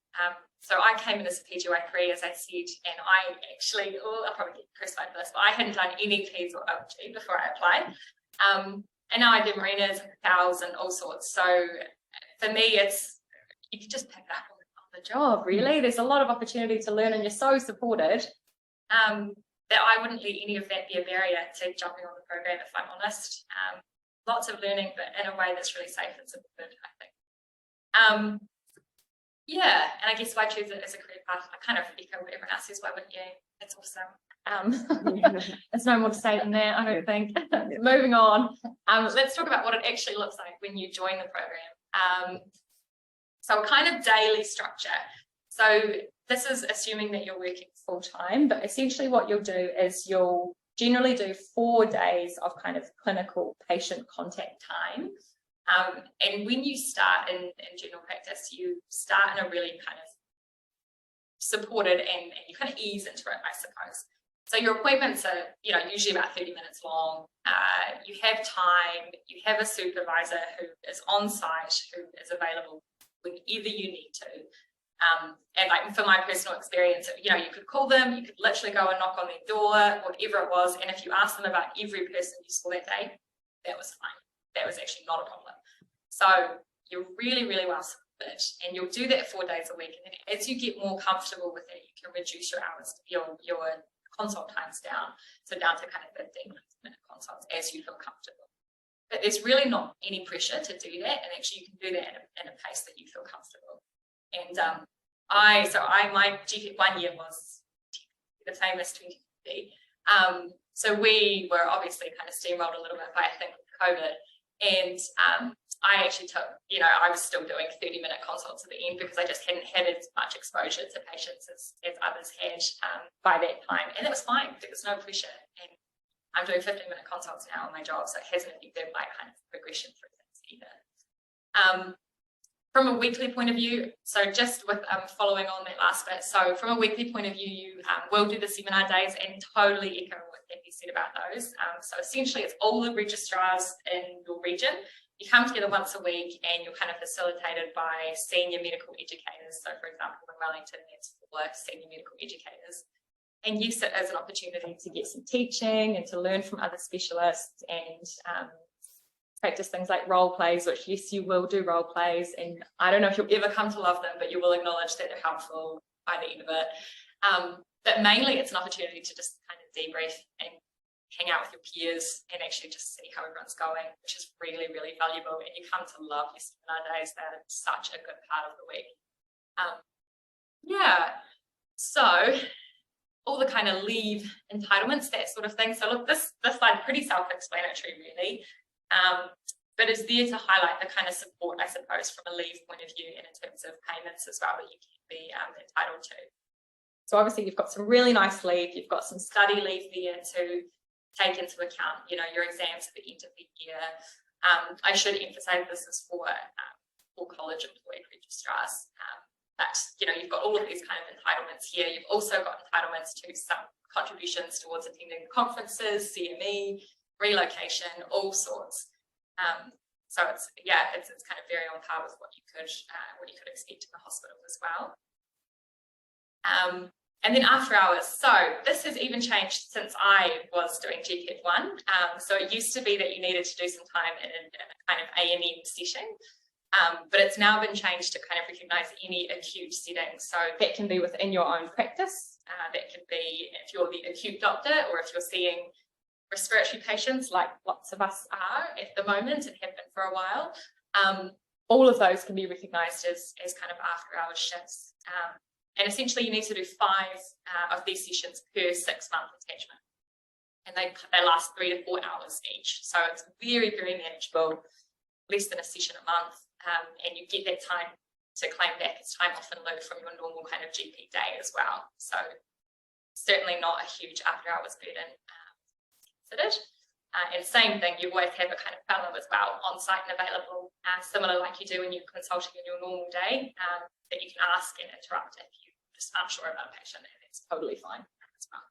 So I came in as a PGY3, as I said, and I actually, I'll probably get crucified for this, but I hadn't done any P's or OG before I applied. And now I do marinas and cows and all sorts. So for me, you can just pick up the job, really. There's a lot of opportunity to learn and you're so supported that I wouldn't let any of that be a barrier to jumping on the program, if I'm honest. Lots of learning, but in a way that's really safe and supported, I think. Yeah, and I guess why choose it as a career path, I kind of echo what everyone else says, why wouldn't you? It's awesome. There's no more to say than that, I don't think. Moving on, let's talk about what it actually looks like when you join the program. So a kind of daily structure. So this is assuming that you're working full time, but essentially what you'll do is you'll generally do 4 days of kind of clinical patient contact time. And when you start in general practice, you start in a really kind of supported and you kind of ease into it, I suppose. So your appointments are, you know, usually about 30 minutes long. You have time, you have a supervisor who is on site, who is available whenever you need to. And like for my personal experience, you know, you could call them, you could literally go and knock on their door, whatever it was. And if you asked them about every person you saw that day, that was fine. That was actually not a problem. So you're really, really well supported, and you'll do that 4 days a week. And then as you get more comfortable with it, you can reduce your hours, your consult times down. So down to kind of 15-minute consults as you feel comfortable. But there's really not any pressure to do that, and actually you can do that in a pace that you feel comfortable. And my GPEP 1 year was the famous 2050. So we were obviously kind of steamrolled a little bit by, I think, COVID. And I actually took, you know, I was still doing 30-minute consults at the end because I just hadn't had as much exposure to patients as others had by that time. And that was fine. There was no pressure. And I'm doing 15-minute consults now on my job, so it hasn't affected my kind of progression through things either. From a weekly point of view, so just with following on that last bit, so from a weekly point of view, you will do the seminar days, and totally echo what Kathy said about those. So essentially it's all the registrars in your region. You come together once a week and you're kind of facilitated by senior medical educators. So for example, in Wellington, that's 4 senior medical educators. And use it as an opportunity to get some teaching and to learn from other specialists and practice things like role plays, which yes, you will do role plays. And I don't know if you'll ever come to love them, but you will acknowledge that they're helpful by the end of it. But mainly it's an opportunity to just kind of debrief and hang out with your peers and actually just see how everyone's going, which is really, really valuable. And you come to love your seminar days. They're such a good part of the week. Yeah, so all the kind of leave entitlements, that sort of thing. So look, this slide pretty self-explanatory really, but it's there to highlight the kind of support, I suppose, from a leave point of view and in terms of payments as well that you can be entitled to. So obviously you've got some really nice leave, you've got some study leave there to take into account, you know, your exams at the end of the year. I should emphasize this is for college employed registrars. But, you know, you've got all of these kind of entitlements here. You've also got entitlements to some contributions towards attending conferences, CME, relocation, all sorts. So it's kind of very on par with what you could expect in the hospital as well. And then after hours. So this has even changed since I was doing GPEP 1. So it used to be that you needed to do some time in a kind of A&M session. But it's now been changed to kind of recognise any acute setting. So that can be within your own practice. That can be if you're the acute doctor or if you're seeing respiratory patients like lots of us are at the moment and have been for a while. All of those can be recognised as kind of after hours shifts. And essentially you need to do 5 of these sessions per 6-month attachment. And they last 3 to 4 hours each. So it's very, very manageable, less than a session a month. And you get that time to claim back as time off in lieu from your normal kind of GP day as well. So certainly not a huge after hours burden considered. And same thing, you always have a kind of fellow as well, on-site and available, similar like you do when you're consulting in your normal day, that you can ask and interrupt if you're just unsure about a patient, and that's totally fine as well.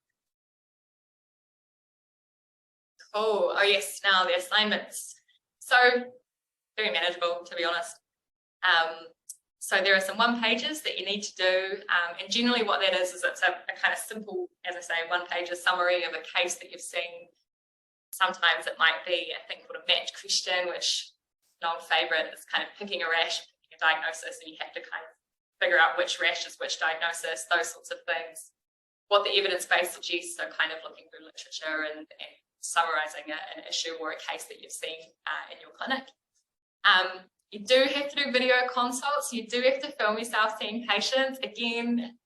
Cool. Oh yes, now the assignments. So very manageable, to be honest. So there are some 1-pagers that you need to do, and generally what that is it's a kind of simple, as I say, 1-pager summary of a case that you've seen. Sometimes it might be a thing called a match question, which an old favourite is kind of picking a rash, picking a diagnosis, and you have to kind of figure out which rash is which diagnosis, those sorts of things. What the evidence base suggests, so kind of looking through literature and summarising an issue or a case that you've seen in your clinic. You do have to do video consults. You do have to film yourself seeing patients. Again,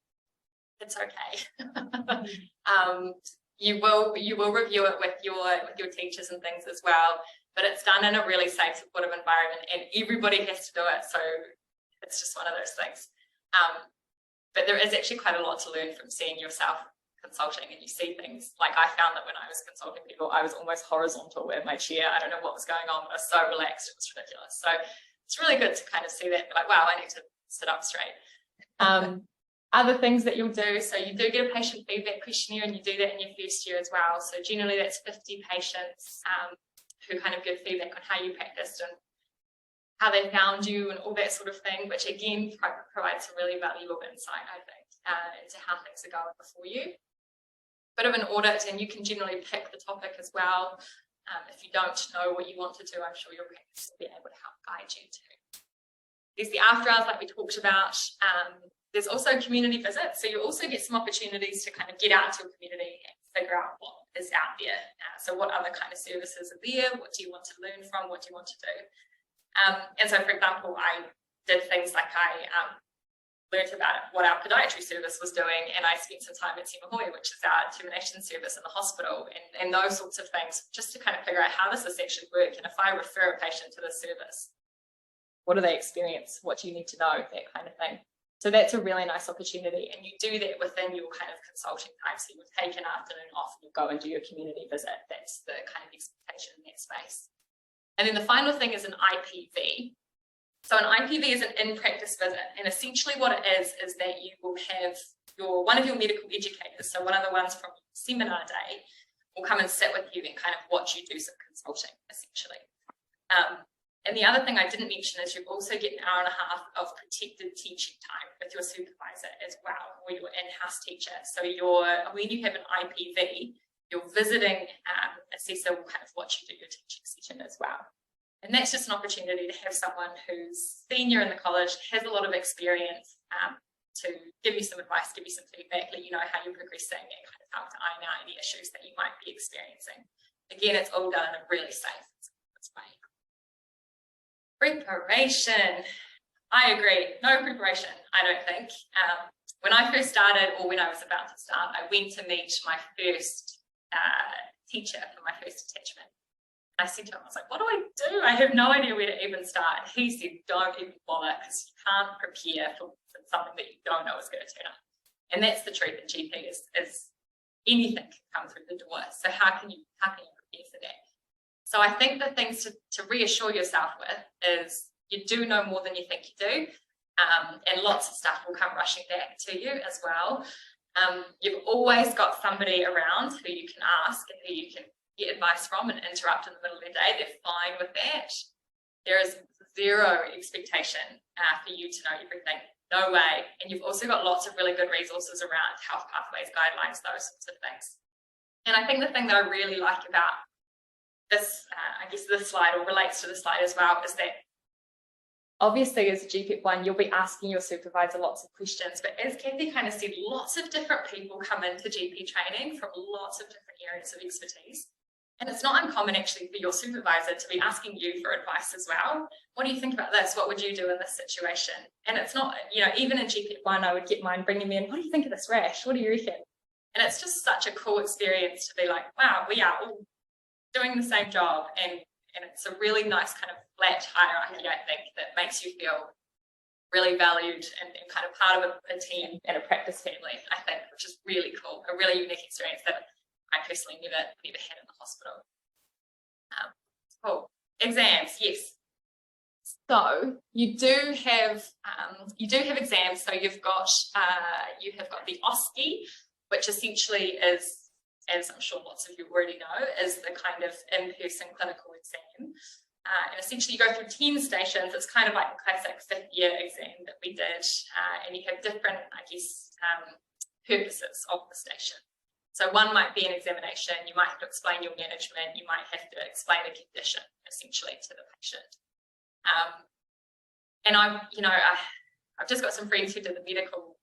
it's okay. You will review it with your teachers and things as well, but it's done in a really safe, supportive environment, and everybody has to do it. So it's just one of those things. But there is actually quite a lot to learn from seeing yourself consulting, and you see things like I found that when I was consulting people, I was almost horizontal in my chair. I don't know what was going on, but I was so relaxed, it was ridiculous. So it's really good to kind of see that, like, wow, I need to sit up straight. Other things that you'll do, so you do get a patient feedback questionnaire, and you do that in your first year as well. So generally that's 50 patients who kind of give feedback on how you practiced and how they found you and all that sort of thing, which again provides some really valuable insight, I think, into how things are going before you. Bit of an audit, and you can generally pick the topic as well. If you don't know what you want to do, I'm sure your practice will be able to help guide you too. There's the after hours like we talked about. There's also community visits, so you also get some opportunities to kind of get out into a community and figure out what is out there. So what other kind of services are there? What do you want to learn from? What do you want to do? And so, for example, I did things like I learned about what our podiatry service was doing, and I spent some time at Simahoe, which is our termination service in the hospital, and those sorts of things, just to kind of figure out how does this actually work, and if I refer a patient to this service, what do they experience? What do you need to know? That kind of thing. So that's a really nice opportunity, and you do that within your kind of consulting time. So you would take an afternoon off and you go and do your community visit. That's the kind of expectation in that space. And then the final thing is an IPV. So an IPV is an in-practice visit, and essentially what it is that you will have one of your medical educators, so one of the ones from seminar day, will come and sit with you and kind of watch you do some consulting, essentially. And the other thing I didn't mention is you also get an hour and a half of protected teaching time with your supervisor as well, or your in-house teacher. So when you have an IPV, your visiting assessor will kind of watch you do your teaching session as well. And that's just an opportunity to have someone who's senior in the college, has a lot of experience, to give you some advice, give you some feedback, let you know how you're progressing, and kind of help to iron out any issues that you might be experiencing. Again, it's all done in a really safe way. Preparation. I agree. No preparation, I don't think. When I first started, or when I was about to start, I went to meet my first teacher for my first attachment. I said to him, I was like, what do I do? I have no idea where to even start. And he said, don't even bother, because you can't prepare for something that you don't know is going to turn up. And that's the truth in GP is anything can come through the door. So how can you prepare for that? So I think the things to reassure yourself with is you do know more than you think you do. And lots of stuff will come rushing back to you as well. You've always got somebody around who you can ask and who you can get advice from and interrupt in the middle of the day. They're fine with that. There is zero expectation for you to know everything. No way. And you've also got lots of really good resources around, health pathways, guidelines, those sorts of things. And I think the thing that I really like about this, I guess this slide, or relates to the slide as well, is that obviously as a GPEP1, you'll be asking your supervisor lots of questions, but as Kathy kind of said, lots of different people come into GP training from lots of different areas of expertise. And it's not uncommon actually for your supervisor to be asking you for advice as well. What do you think about this? What would you do in this situation? And it's not, you know, even in GPEP1, I would get mine bringing me in, what do you think of this rash? What do you reckon? And it's just such a cool experience to be like, wow, we are all doing the same job. And it's a really nice kind of flat hierarchy, I think, that makes you feel really valued and kind of part of a team and a practice family, I think, which is really cool, a really unique experience that I personally never had in the hospital. Cool. Exams, yes. So you do have exams. So you have got the OSCE, which essentially is, as I'm sure lots of you already know, is the kind of in-person clinical exam. And essentially you go through 10 stations. It's kind of like the classic 5th year exam that we did. And you have different, I guess, purposes of the station. So one might be an examination. You might have to explain your management. You might have to explain the condition, essentially, to the patient. And I've just got some friends who did the medical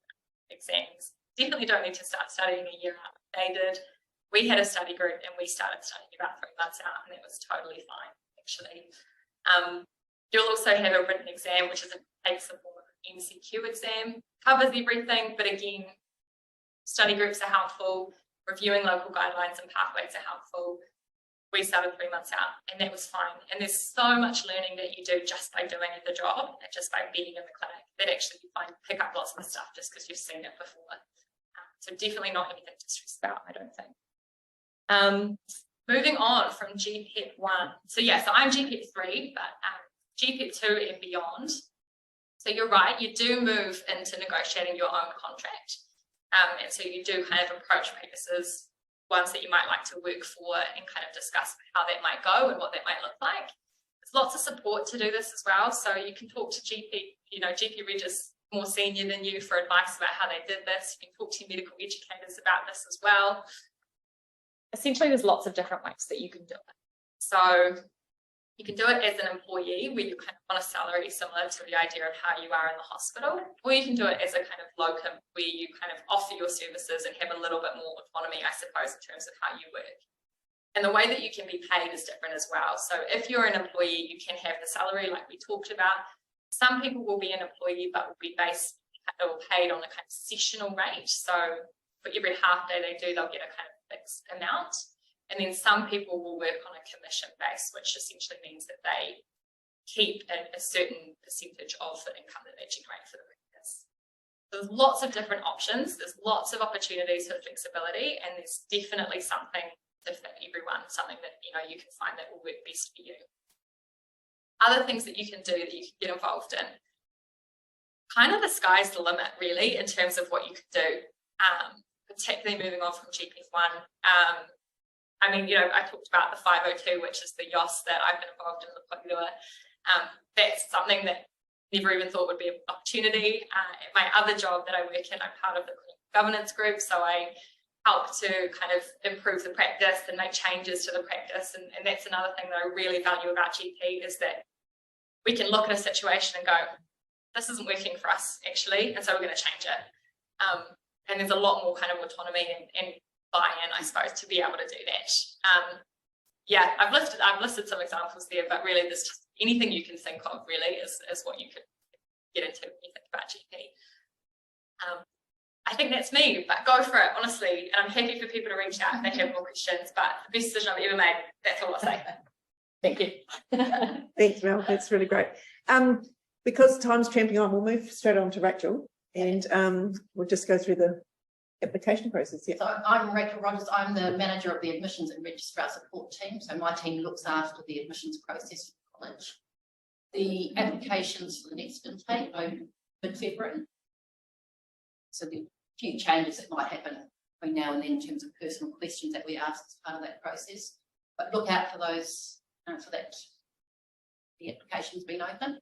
exams. Definitely don't need to start studying a year out. They did. We had a study group and we started studying about 3 months out, and it was totally fine, actually. You'll also have a written exam, which takes the form of an MCQ exam, covers everything, but again, study groups are helpful. Reviewing local guidelines and pathways are helpful. We started 3 months out and that was fine. And there's so much learning that you do just by doing the job, and just by being in the clinic, that actually you pick up lots of the stuff just because you've seen it before. So definitely not anything to stress about, I don't think. Moving on from GPEP1. So I'm GPEP3, but GPEP2 and beyond. So you're right, you do move into negotiating your own contract. And so you do kind of approach practices, ones that you might like to work for, and kind of discuss how that might go and what that might look like. There's lots of support to do this as well. So you can talk to GP Regis more senior than you for advice about how they did this. You can talk to medical educators about this as well. Essentially, there's lots of different ways that you can do it. So you can do it as an employee, where you're kind of on a salary similar to the idea of how you are in the hospital, or you can do it as a kind of locum, where you kind of offer your services and have a little bit more autonomy, I suppose, in terms of how you work. And the way that you can be paid is different as well. So if you're an employee, you can have the salary like we talked about. Some people will be an employee but will be paid on a kind of sessional rate. So for every half day they do, they'll get a kind of fixed amount. And then some people will work on a commission base, which essentially means that they keep a certain percentage of the income that they generate for the practice. So there's lots of different options. There's lots of opportunities for flexibility, and there's definitely something to fit everyone, something that you can find that will work best for you. Other things that you can do that you can get involved in. Kind of the sky's the limit, really, in terms of what you can do, particularly moving on from GPEP1. I talked about the 502, which is the YOS that I've been involved in the Poirua. That's something that never even thought would be an opportunity. At my other job that I work in, I'm part of the clinical governance group, so I help to kind of improve the practice and make changes to the practice. And that's another thing that I really value about GP, is that we can look at a situation and go, this isn't working for us actually, and so we're going to change it. And there's a lot more kind of autonomy and buy-in, I suppose, to be able to do that. Yeah, I've listed some examples there, but really there's just anything you can think of really is what you could get into when you think about GP. I think that's me, but go for it, honestly. And I'm happy for people to reach out if they have more questions, but the best decision I've ever made, that's all I'll say. Thank you. Thanks, Mel. That's really great. Because time's tramping on, we'll move straight on to Rachel, and we'll just go through the application process. Yeah. So I'm Rachel Rogers. I'm the manager of the admissions and registrar support team. So my team looks after the admissions process for college. The applications for the next intake open mid-February. So there are a few changes that might happen between now and then in terms of personal questions that we ask as part of that process. But look out for those, for that, the application's been open.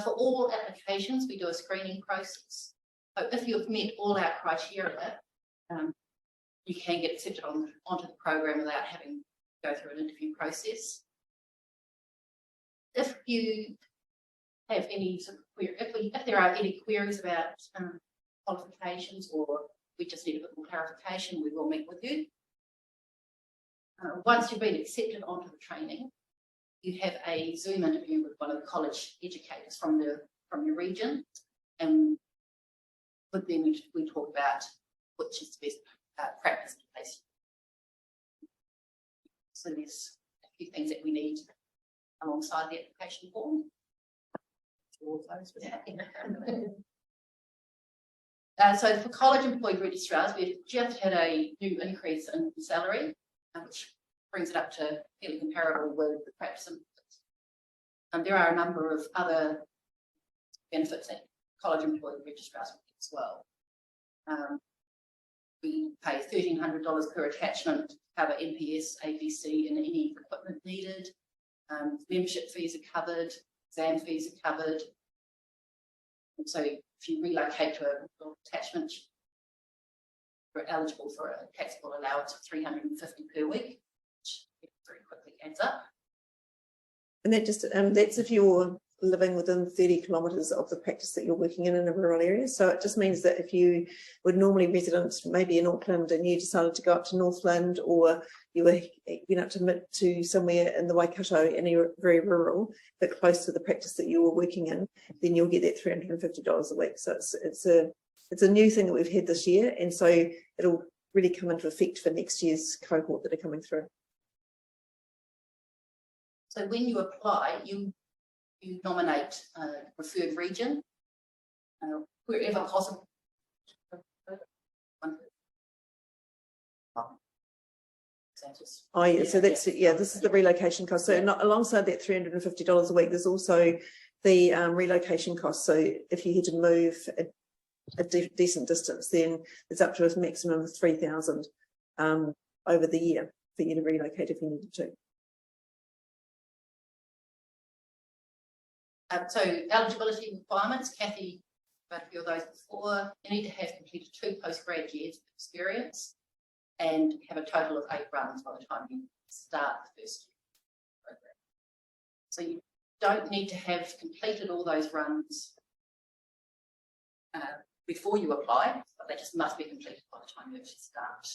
For all applications, we do a screening process. So if you've met all our criteria, you can get accepted onto the program without having to go through an interview process. If you have any sort of query, if there are any queries about qualifications, or we just need a bit more clarification, we will meet with you. Once you've been accepted onto the training, you have a Zoom interview with one of the college educators from your region, and with them we talk about which is the best practice in place. So there's a few things that we need alongside the application form. All of those, so for college employed registrars, we've just had a new increase in salary, which brings it up to fairly comparable with the practice. There are a number of other benefits that college employed registrars get as well. We pay $1,300 per attachment to cover NPS, APC, and any equipment needed. Membership fees are covered, exam fees are covered. And so if you relocate to a attachment, you're eligible for a taxable allowance of $350 per week, which very quickly adds up. And that just that's if you're living within 30 kilometres of the practice that you're working in a rural area. So it just means that if you were normally resident maybe in Auckland and you decided to go up to Northland, or you went up to somewhere in the Waikato and you're very rural but close to the practice that you were working in, then you'll get that $350 a week. So it's a new thing that we've had this year, and so it'll really come into effect for next year's cohort that are coming through. So when you apply, you nominate a preferred region, wherever possible. Oh yeah, so that's yeah. This is the relocation cost. So not alongside that $350 a week, there's also the relocation cost. So if you had to move a decent distance, then it's up to a maximum of $3,000 over the year for you to relocate if you needed to. So eligibility requirements, Kathy about a few of those before. You need to have completed 2 postgrad years of experience and have a total of 8 runs by the time you start the first year program. So you don't need to have completed all those runs before you apply, but they just must be completed by the time you actually start.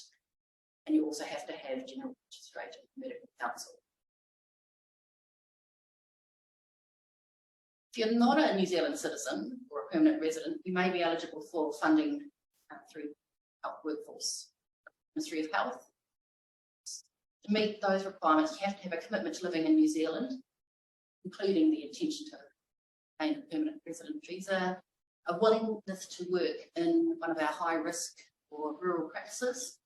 And you also have to have general registration and medical counsel. If you're not a New Zealand citizen or a permanent resident, you may be eligible for funding through Health Workforce Ministry of Health. To meet those requirements, you have to have a commitment to living in New Zealand, including the intention to obtain a permanent resident visa, a willingness to work in one of our high risk or rural practices,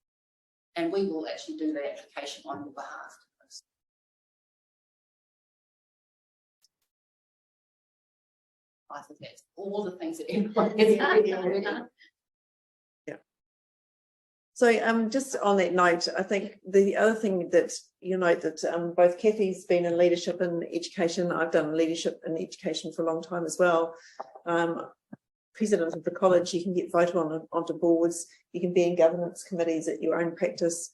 and we will actually do the application on your behalf. I think that's all the things that everyone is doing. Yeah. So just on that note, I think the other thing that you note that both Kathy's been in leadership in education, I've done leadership in education for a long time as well. President of the college, you can get voted onto boards, you can be in governance committees at your own practice.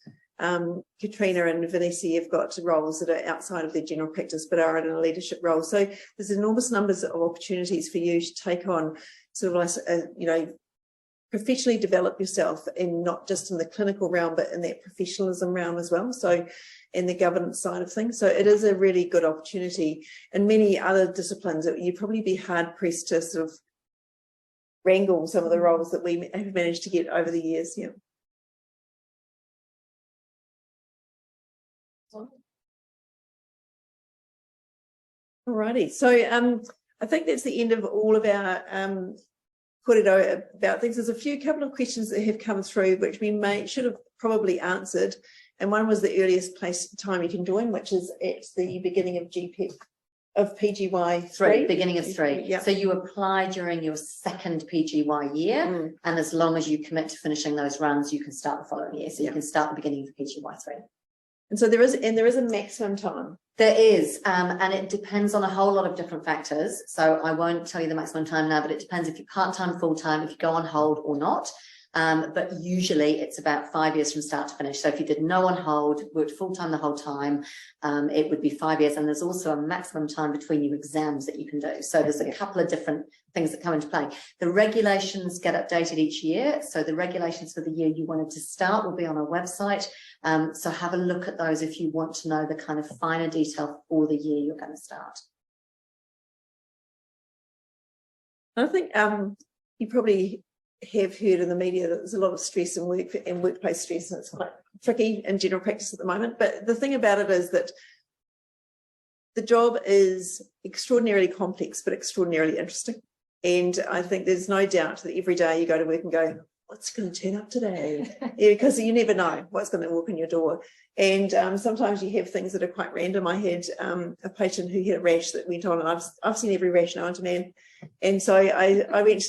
Katrina and Vanessa have got roles that are outside of their general practice but are in a leadership role. So there's enormous numbers of opportunities for you to take on sort of like, you know, professionally develop yourself, and not just in the clinical realm, but in that professionalism realm as well. So, and the governance side of things. So it is a really good opportunity. In many other disciplines, you'd probably be hard pressed to sort of wrangle some of the roles that we have managed to get over the years. Yeah. Alrighty. So I think that's the end of all of our kōrero about things. There's a couple of questions that have come through which we should have probably answered, and one was the earliest time you can join, which is at the beginning of GPEP of PGY 3. Beginning of 3. Yeah. So you apply during your second PGY year, and as long as you commit to finishing those runs, you can start the following year. So you can start the beginning of PGY 3. And so there is a maximum time. There is, and it depends on a whole lot of different factors. So I won't tell you the maximum time now, but it depends if you're part-time, full-time, if you go on hold or not. But usually it's about 5 years from start to finish. So if you did no on hold, worked full-time the whole time, it would be 5 years. And there's also a maximum time between your exams that you can do. So there's a couple of different things that come into play. The regulations get updated each year. So the regulations for the year you wanted to start will be on our website. So have a look at those if you want to know the kind of finer detail for the year you're going to start. I think you probably have heard in the media that there's a lot of stress in work and workplace stress, and it's quite tricky in general practice at the moment. But the thing about it is that the job is extraordinarily complex but extraordinarily interesting. And I think there's no doubt that every day you go to work and go, what's going to turn up today? Because you never know what's going to walk in your door. And sometimes you have things that are quite random. I had a patient who had a rash that went on, and I've seen every rash known to man. And so I went,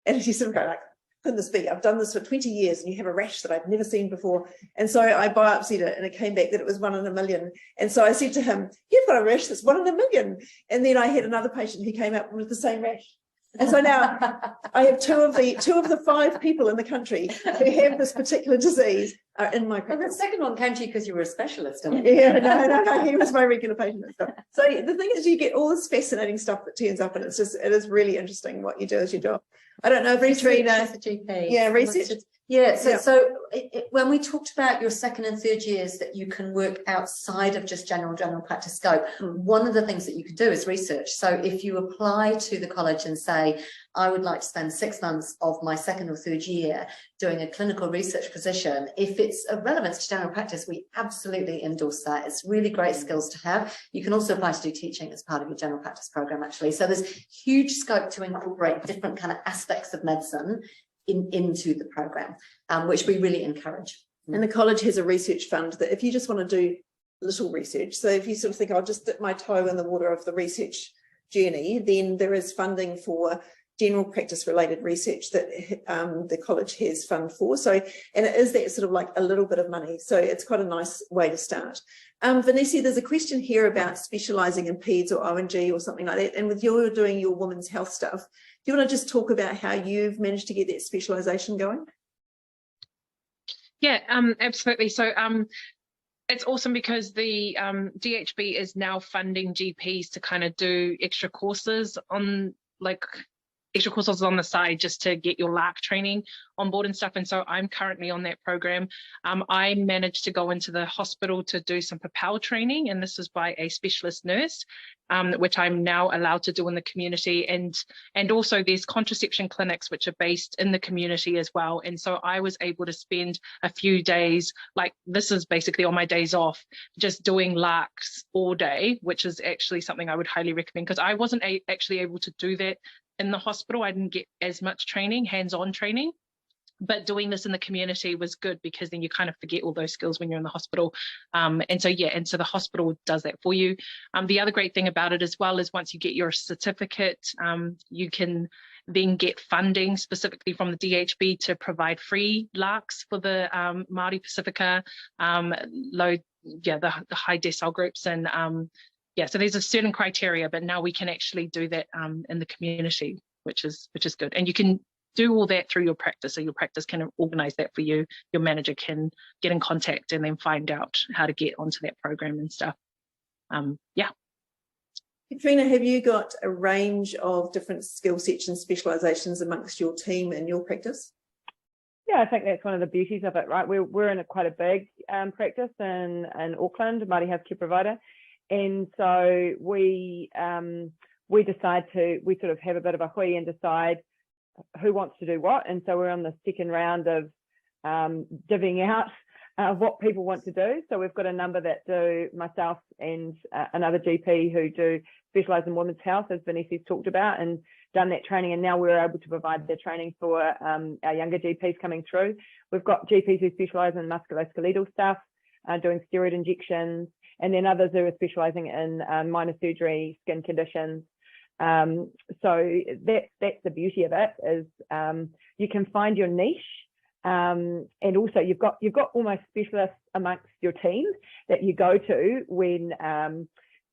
and she sort of go like, goodness me, I've done this for 20 years and you have a rash that I've never seen before. And so I biopsied it, and it came back that it was 1 in a million. And so I said to him, you've got a rash that's 1 in a million. And then I had another patient who came up with the same rash. And so now I have two of the 5 people in the country who have this particular disease are in my practice. And the second one came to you because you were a specialist. Yeah, no, he was my regular patient. So the thing is, you get all this fascinating stuff that turns up, and it is really interesting what you do as your job. I don't know if Katrina, GP. Yeah, research. Yeah, so when we talked about your second and third years that you can work outside of just general practice scope, one of the things that you could do is research. So if you apply to the college and say, I would like to spend 6 months of my second or third year doing a clinical research position, if it's of relevance to general practice, we absolutely endorse that. It's really great skills to have. You can also apply to do teaching as part of your general practice program, actually. So there's huge scope to incorporate different kind of aspects of medicine into the program, which we really encourage. And the college has a research fund that if you just want to do little research, so if you sort of think I'll just dip my toe in the water of the research journey, then there is funding for general practice related research that the college has fund for. So, and it is that sort of like a little bit of money. So it's quite a nice way to start. Vanessa, there's a question here about specialising in PEDS or ONG or something like that. And with you doing your women's health stuff, do you want to just talk about how you've managed to get that specialisation going? Yeah, absolutely. So it's awesome because the DHB is now funding GPs to kind of do extra courses on the side just to get your LARC training on board and stuff. And so I'm currently on that program. I managed to go into the hospital to do some PAPAL training, and this is by a specialist nurse, which I'm now allowed to do in the community. And also there's contraception clinics which are based in the community as well. And so I was able to spend a few days, like this is basically on my days off, just doing LARCs all day, which is actually something I would highly recommend, because I wasn't actually able to do that in the hospital. I didn't get as much training, hands-on training, but doing this in the community was good because then you kind of forget all those skills when you're in the hospital. And so the hospital does that for you. The other great thing about it as well is once you get your certificate, you can then get funding specifically from the DHB to provide free LARCs for the Maori Pacifica, the high decile groups, and so there's a certain criteria, but now we can actually do that in the community, which is good. And you can do all that through your practice, so your practice can organise that for you. Your manager can get in contact and then find out how to get onto that program and stuff. Yeah. Katrina, have you got a range of different skill sets and specialisations amongst your team and your practice? Yeah, I think that's one of the beauties of it, right? We're in quite a big practice in Auckland, Māori healthcare provider, and so we decide we sort of have a bit of a hui and decide who wants to do what, and so we're on the second round of divvying out what people want to do. So we've got a number that do, myself and another GP who do specialise in women's health, as Vanessa's talked about, and done that training, and now we're able to provide the training for our younger GPs coming through. We've got GPs who specialise in musculoskeletal stuff, doing steroid injections, and then others who are specialising in minor surgery, skin conditions. So that's the beauty of it, is you can find your niche, and also you've got almost specialists amongst your team that you go to when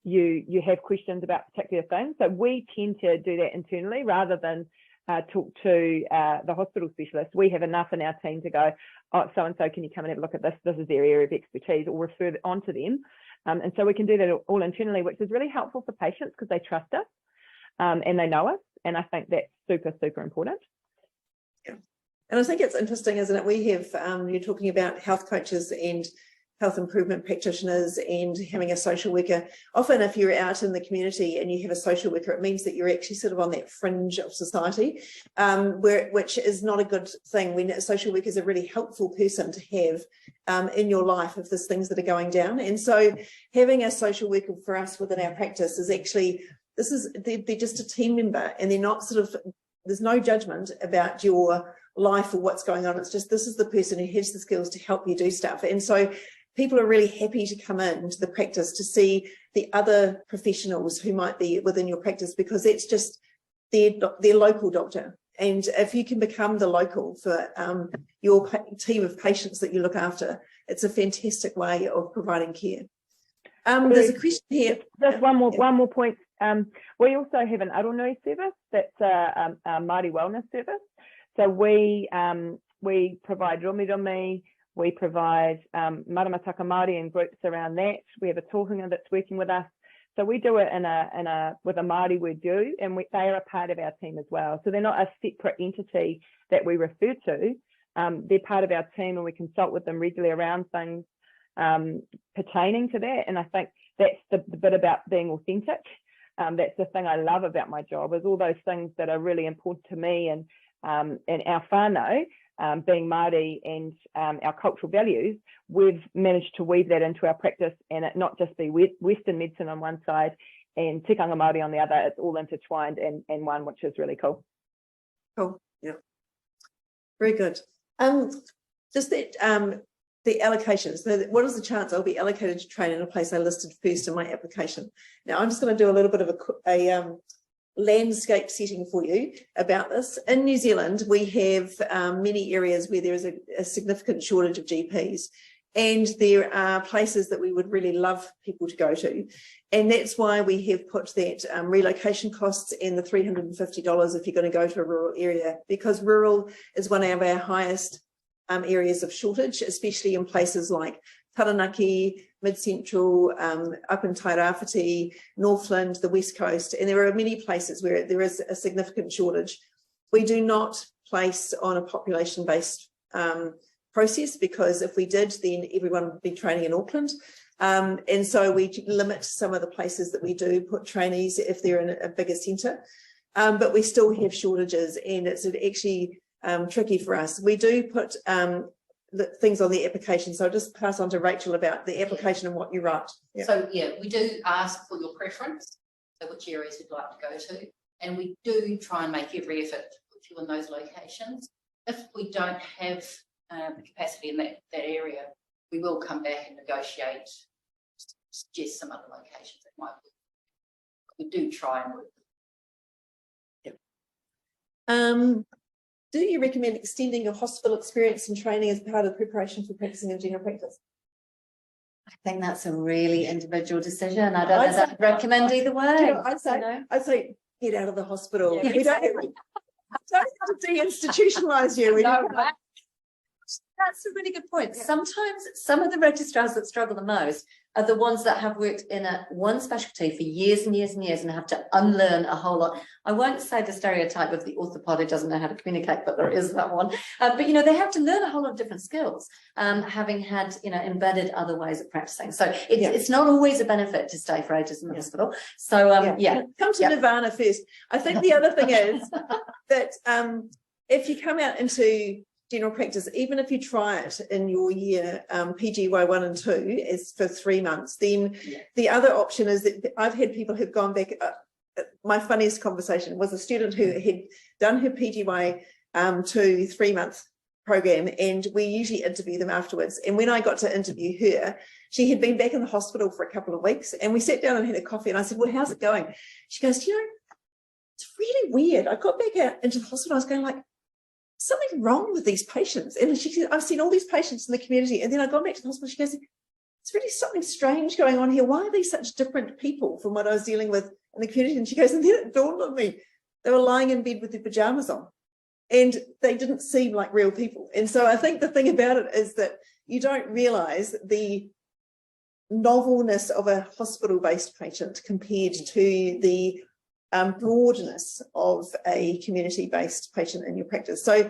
you have questions about particular things. So we tend to do that internally rather than talk to the hospital specialist. We have enough in our team to go, oh, so-and-so, can you come and have a look at this? This is their area of expertise, or refer it on to them. And so we can do that all internally, which is really helpful for patients because they trust us and they know us. And I think that's super, super important. Yeah. And I think it's interesting, isn't it? We have, you're talking about health coaches and health improvement practitioners and having a social worker. Often if you're out in the community and you have a social worker, it means that you're actually sort of on that fringe of society, which is not a good thing. When a social worker is a really helpful person to have in your life if there's things that are going down. And so having a social worker for us within our practice is actually, they're just a team member, and they're not sort of, there's no judgment about your life or what's going on. It's just, this is the person who has the skills to help you do stuff. And so people are really happy to come into the practice to see the other professionals who might be within your practice, because it's just their local doctor. And if you can become the local for your team of patients that you look after, it's a fantastic way of providing care. There's a question here. Just one more point. We also have an Aotearoa service that's a Māori wellness service. So we provide romi, we provide maramataka Māori and groups around that. We have a tohunga that's working with us. So we do it with a Māori word do, and they are a part of our team as well. So they're not a separate entity that we refer to. They're part of our team, and we consult with them regularly around things pertaining to that. And I think that's the bit about being authentic. That's the thing I love about my job, is all those things that are really important to me and our whānau, being Māori, and our cultural values. We've managed to weave that into our practice, and it not just be Western medicine on one side and tikanga Māori on the other. It's all intertwined in one, which is really cool. Cool, yeah. Very good. Just that the allocations, so what is the chance I'll be allocated to train in a place I listed first in my application? Now I'm just going to do a little bit of a landscape setting for you about this. In New Zealand, we have many areas where there is a significant shortage of GPs, and there are places that we would really love people to go to. And that's why we have put that relocation costs and the $350 if you're going to go to a rural area, because rural is one of our highest areas of shortage, especially in places like Taranaki, Mid-Central, up in Tairāwhiti, Northland, the West Coast, and there are many places where there is a significant shortage. We do not place on a population-based process, because if we did, then everyone would be training in Auckland. And so we limit some of the places that we do put trainees if they're in a bigger centre. But we still have shortages, and it's actually tricky for us. We do put things on the application, so I'll just pass on to Rachel about the application and what you write. Yeah. So yeah, we do ask for your preference, so which areas you'd like to go to, and we do try and make every effort to put you in those locations. If we don't have the capacity in that area, we will come back and negotiate, suggest some other locations that might work. We do try and work. Yep. Do you recommend extending your hospital experience and training as part of preparation for practicing in general practice? I think that's a really individual decision. I don't know that I'd recommend either way. You know, I'd say get out of the hospital. Yeah, don't have to deinstitutionalise you. No, that's a really good point. Sometimes some of the registrars that struggle the most are the ones that have worked in one specialty for years and years and years and have to unlearn a whole lot. I won't say the stereotype of the orthopod who doesn't know how to communicate, but there is that one. But, you know, they have to learn a whole lot of different skills, having had, you know, embedded other ways of practicing. So it's not always a benefit to stay for ages in the hospital. So, Come to Nirvana first. I think the other thing is that if you come out into general practice, even if you try it in your year PGY 1 and 2 is for 3 months, then the other option is that I've had people who've gone back. My funniest conversation was a student who had done her PGY 2 3-month program, and we usually interview them afterwards. And when I got to interview her, she had been back in the hospital for a couple of weeks, and we sat down and had a coffee, and I said, well, how's it going? She goes, you know, it's really weird. I got back out into the hospital, I was going like, something wrong with these patients. And she said, I've seen all these patients in the community. And then I got back to the hospital. She goes, it's really something strange going on here. Why are these such different people from what I was dealing with in the community? And she goes, and then it dawned on me, they were lying in bed with their pajamas on and they didn't seem like real people. And so I think the thing about it is that you don't realize the novelness of a hospital-based patient compared to the broadness of a community-based patient in your practice. So,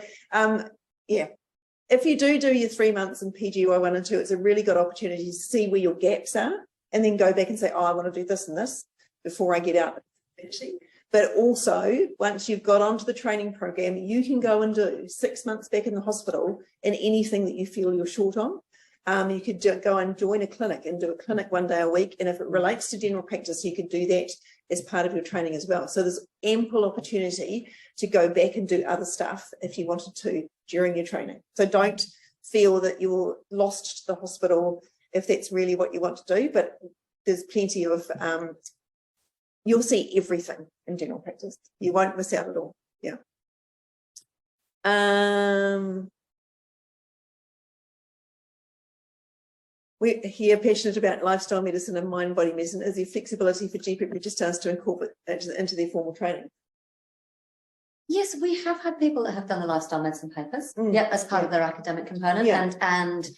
if you do your 3 months in PGY 1 and 2, it's a really good opportunity to see where your gaps are and then go back and say, oh, I want to do this and this before I get out. But also, once you've got onto the training program, you can go and do 6 months back in the hospital in anything that you feel you're short on. You could go and join a clinic and do a clinic 1 day a week. And if it relates to general practice, you could do that as part of your training as well. So there's ample opportunity to go back and do other stuff if you wanted to during your training. So don't feel that you're lost to the hospital if that's really what you want to do, but there's plenty of, you'll see everything in general practice. You won't miss out at all. Yeah. We're here passionate about lifestyle medicine and mind-body medicine. Is there flexibility for GPEP registrars to incorporate into their formal training? Yes, we have had people that have done the lifestyle medicine papers, as part of their academic component. And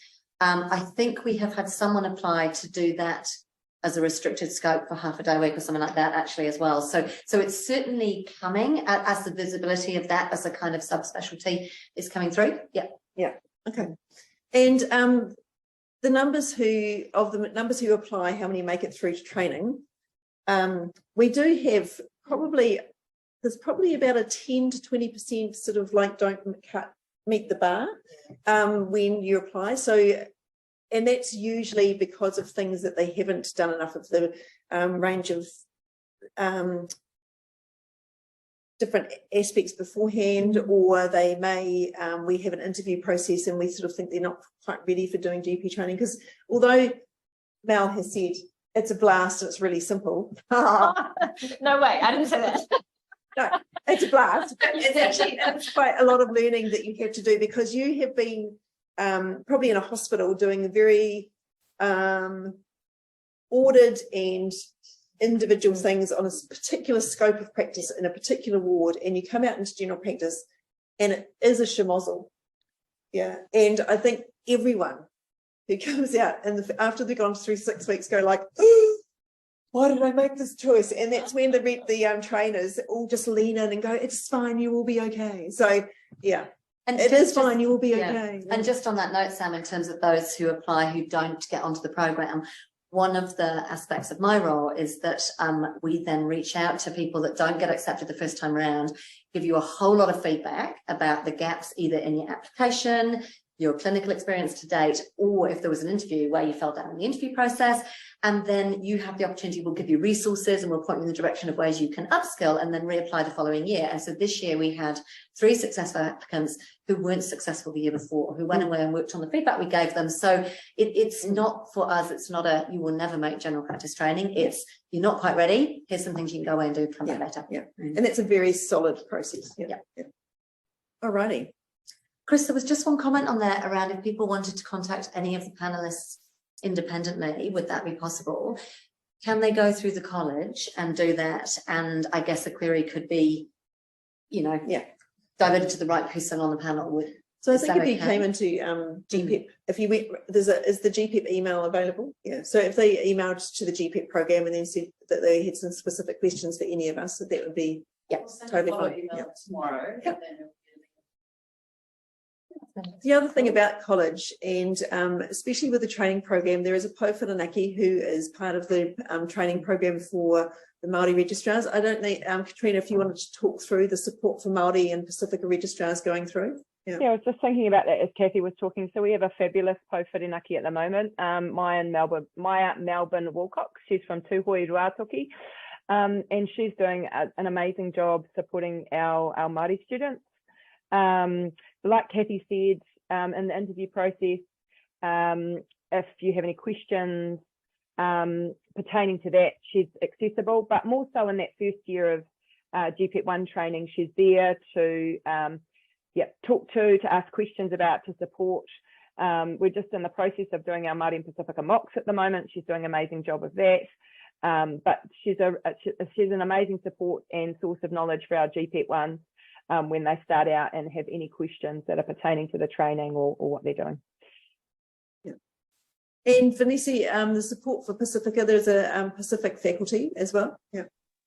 I think we have had someone apply to do that as a restricted scope for half a day a week or something like that actually as well. So it's certainly coming as the visibility of that as a kind of subspecialty is coming through. Yeah. Okay. And the numbers who apply, how many make it through to training? We do have there's probably about a 10 to 20% sort of like don't meet the bar when you apply. So, and that's usually because of things that they haven't done enough of the range of different aspects beforehand, or they may, we have an interview process and we sort of think they're not quite ready for doing GP training, because although Mel has said it's a blast and it's really simple. No way, I didn't say that. No, it's a blast. It's quite a lot of learning that you have to do, because you have been probably in a hospital doing very ordered and individual things on a particular scope of practice in a particular ward, and you come out into general practice and it is a schmozzle. Yeah. And I think everyone who comes out after they've gone through 6 weeks go like, oh, why did I make this choice? And that's when the trainers all just lean in and go, it's fine, you will be okay. So yeah. And it is fine, you will be okay. And just on that note, Sam, in terms of those who apply who don't get onto the program, one of the aspects of my role is that we then reach out to people that don't get accepted the first time around, give you a whole lot of feedback about the gaps either in your application, your clinical experience to date, or if there was an interview where you fell down in the interview process, and then you have the opportunity, we'll give you resources and we'll point you in the direction of ways you can upskill and then reapply the following year. And so this year we had 3 successful applicants who weren't successful the year before, who went away and worked on the feedback we gave them. So it's not for us, it's not a, you will never make general practice training. It's, you're not quite ready, here's some things you can go away and do, come back later. Yeah. And that's a very solid process. Yeah. Alrighty. Chris, there was just one comment on there around if people wanted to contact any of the panelists independently, would that be possible? Can they go through the college and do that? And I guess the query could be, you know, diverted to the right person on the panel. So I think if you came into GPEP, if you went, is the GPEP email available? Yeah. So if they emailed to the GPEP program and then said that they had some specific questions for any of us, that would be totally fine. Tomorrow. Yep. The other thing about college, and especially with the training program, there is a postgraduate who is part of the training program for the Maori registrars. I don't know, Katrina, if you wanted to talk through the support for Maori and Pacifica registrars going through. Yeah, I was just thinking about that as Kathy was talking. So we have a fabulous postgraduate at the moment, Maya Melbourne Wilcox. She's from Tūhoi Ruatoki, and she's doing an amazing job supporting our Māori students. Like Kathy said in the interview process, if you have any questions pertaining to that, she's accessible, but more so in that first year of GPEP 1 training, she's there to talk to ask questions about, to support. We're just in the process of doing our Māori and Pacifica mocks at the moment. She's doing an amazing job of that. But she's an amazing support and source of knowledge for our GPEP 1 when they start out and have any questions that are pertaining to the training or what they're doing. Yeah. And Vanessa, the support for Pacifica, there's a Pacific faculty as well. Yeah.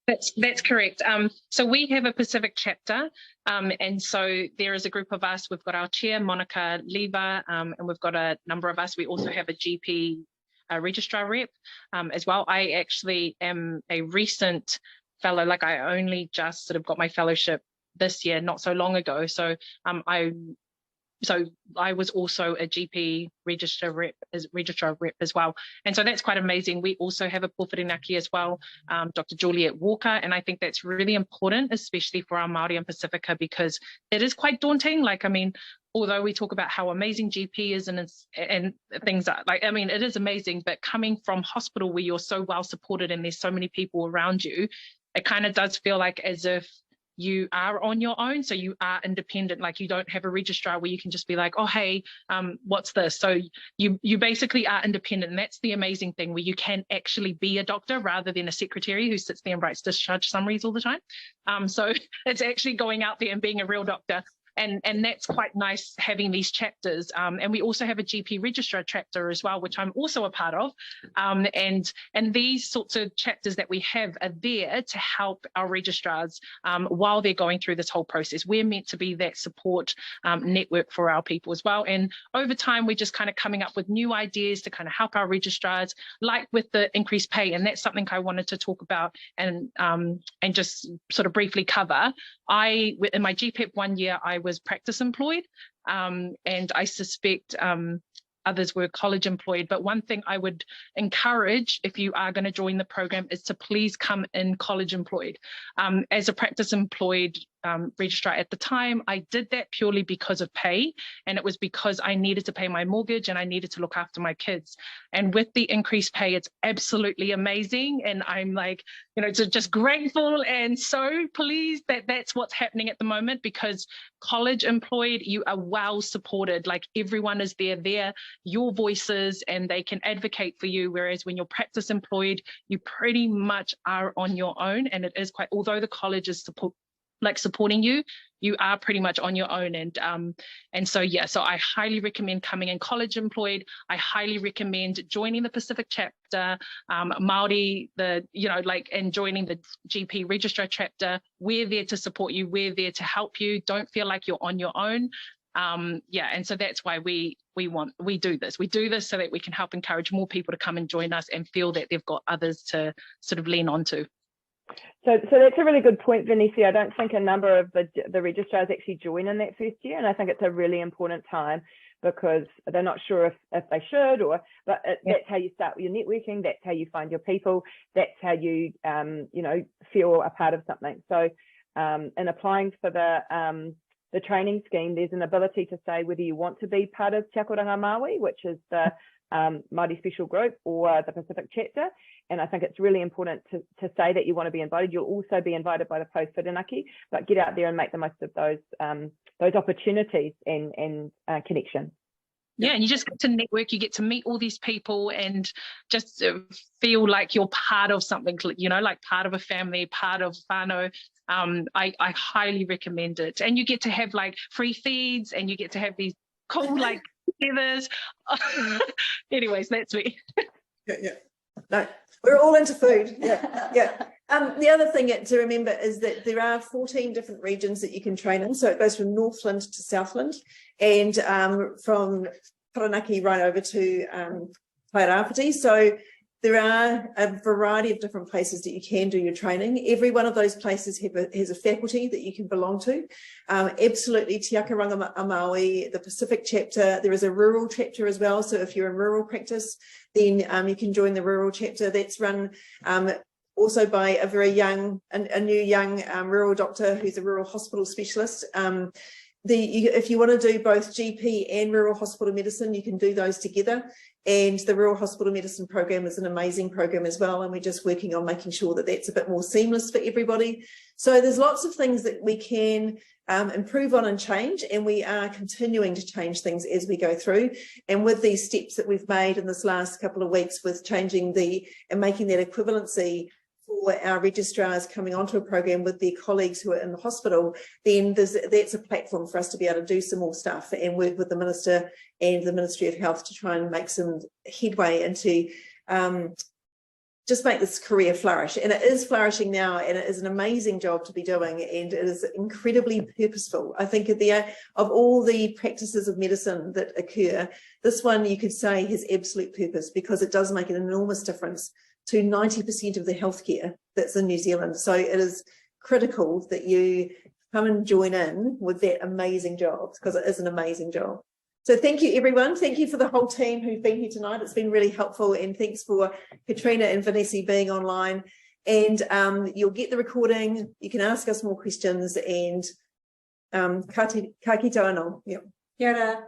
That's correct. So we have a Pacific chapter, and so there is a group of us. We've got our chair, Monica Lever, and we've got a number of us. We also have a GP registrar rep as well. I actually am a recent fellow, like I only just sort of got my fellowship this year, not so long ago. So I was also a GP registrar rep as well. And so that's quite amazing. We also have a Pōwhirinaki as well, Dr. Juliet Walker. And I think that's really important, especially for our Māori and Pacifica, because it is quite daunting. Like, I mean, although we talk about how amazing GP is and things are like, I mean, it is amazing, but coming from hospital where you're so well supported and there's so many people around you, it kind of does feel like as if you are on your own, so you are independent, like you don't have a registrar where you can just be like, oh hey, what's this? So you basically are independent, and that's the amazing thing, where you can actually be a doctor rather than a secretary who sits there and writes discharge summaries all the time. So it's actually going out there and being a real doctor. And that's quite nice having these chapters. And we also have a GP registrar chapter as well, which I'm also a part of. And these sorts of chapters that we have are there to help our registrars while they're going through this whole process. We're meant to be that support network for our people as well. And over time, we're just kind of coming up with new ideas to kind of help our registrars, like with the increased pay. And that's something I wanted to talk about and just sort of briefly cover. In my GPEP 1 year, I was practice employed, and I suspect others were college employed. But one thing I would encourage, if you are going to join the program, is to please come in college employed. As a practice employed registrar at the time, I did that purely because of pay, and it was because I needed to pay my mortgage and I needed to look after my kids. And with the increased pay, it's absolutely amazing, and I'm like, you know, just grateful and so pleased that that's what's happening at the moment, because college employed, you are well supported. Like, everyone is there, your voices, and they can advocate for you, whereas when you're practice employed, you pretty much are on your own. And it is quite, although the college is supporting you, you are pretty much on your own. And so I highly recommend coming in college employed. I highly recommend joining the Pacific chapter, Maori, and joining the GP registrar chapter. We're there to support you. We're there to help you. Don't feel like you're on your own. And so that's why we do this. We do this so that we can help encourage more people to come and join us and feel that they've got others to sort of lean on to. So that's a really good point, Vanessa. I don't think a number of the registrars actually join in that first year, and I think it's a really important time because they're not sure if they should, but that's how you start your networking. That's how you find your people. That's how you feel a part of something. So in applying for the training scheme, there's an ability to say whether you want to be part of Te Akoranga Māui, which is the Māori Special Group, or the Pacific chapter. And I think it's really important to say that you want to be invited. You'll also be invited by the postgraduate, but get out there and make the most of those opportunities and connection. Yeah, and you just get to network, you get to meet all these people and just feel like you're part of something, like part of a family, part of whānau. I highly recommend it. And you get to have like free feeds, and you get to have these cool like feathers. Anyways, that's me. Yeah. No, we're all into food. Yeah. The other thing to remember is that there are 14 different regions that you can train in. So it goes from Northland to Southland, and from Taranaki right over to Tairāwhiti. So there are a variety of different places that you can do your training. Every one of those places has a faculty that you can belong to. Absolutely, Te Akaranga a Maui, the Pacific chapter. There is a rural chapter as well. So if you're in rural practice, then you can join the rural chapter. That's run also by a very young, a new young rural doctor who's a rural hospital specialist. If you want to do both GP and rural hospital medicine, you can do those together. And the rural hospital medicine program is an amazing program as well. And we're just working on making sure that that's a bit more seamless for everybody. So there's lots of things that we can improve on and change. And we are continuing to change things as we go through. And with these steps that we've made in this last couple of weeks with changing and making that equivalency for our registrars coming onto a program with their colleagues who are in the hospital, then that's a platform for us to be able to do some more stuff and work with the Minister and the Ministry of Health to try and make some headway into just make this career flourish. And it is flourishing now, and it is an amazing job to be doing, and it is incredibly purposeful. I think of all the practices of medicine that occur, this one you could say has absolute purpose, because it does make an enormous difference to 90% of the healthcare that's in New Zealand. So it is critical that you come and join in with that amazing job, because it is an amazing job. So thank you, everyone. Thank you for the whole team who've been here tonight. It's been really helpful. And thanks for Katrina and Vanessa being online. And you'll get the recording. You can ask us more questions. And ka kite anō. Yeah. Kia ora.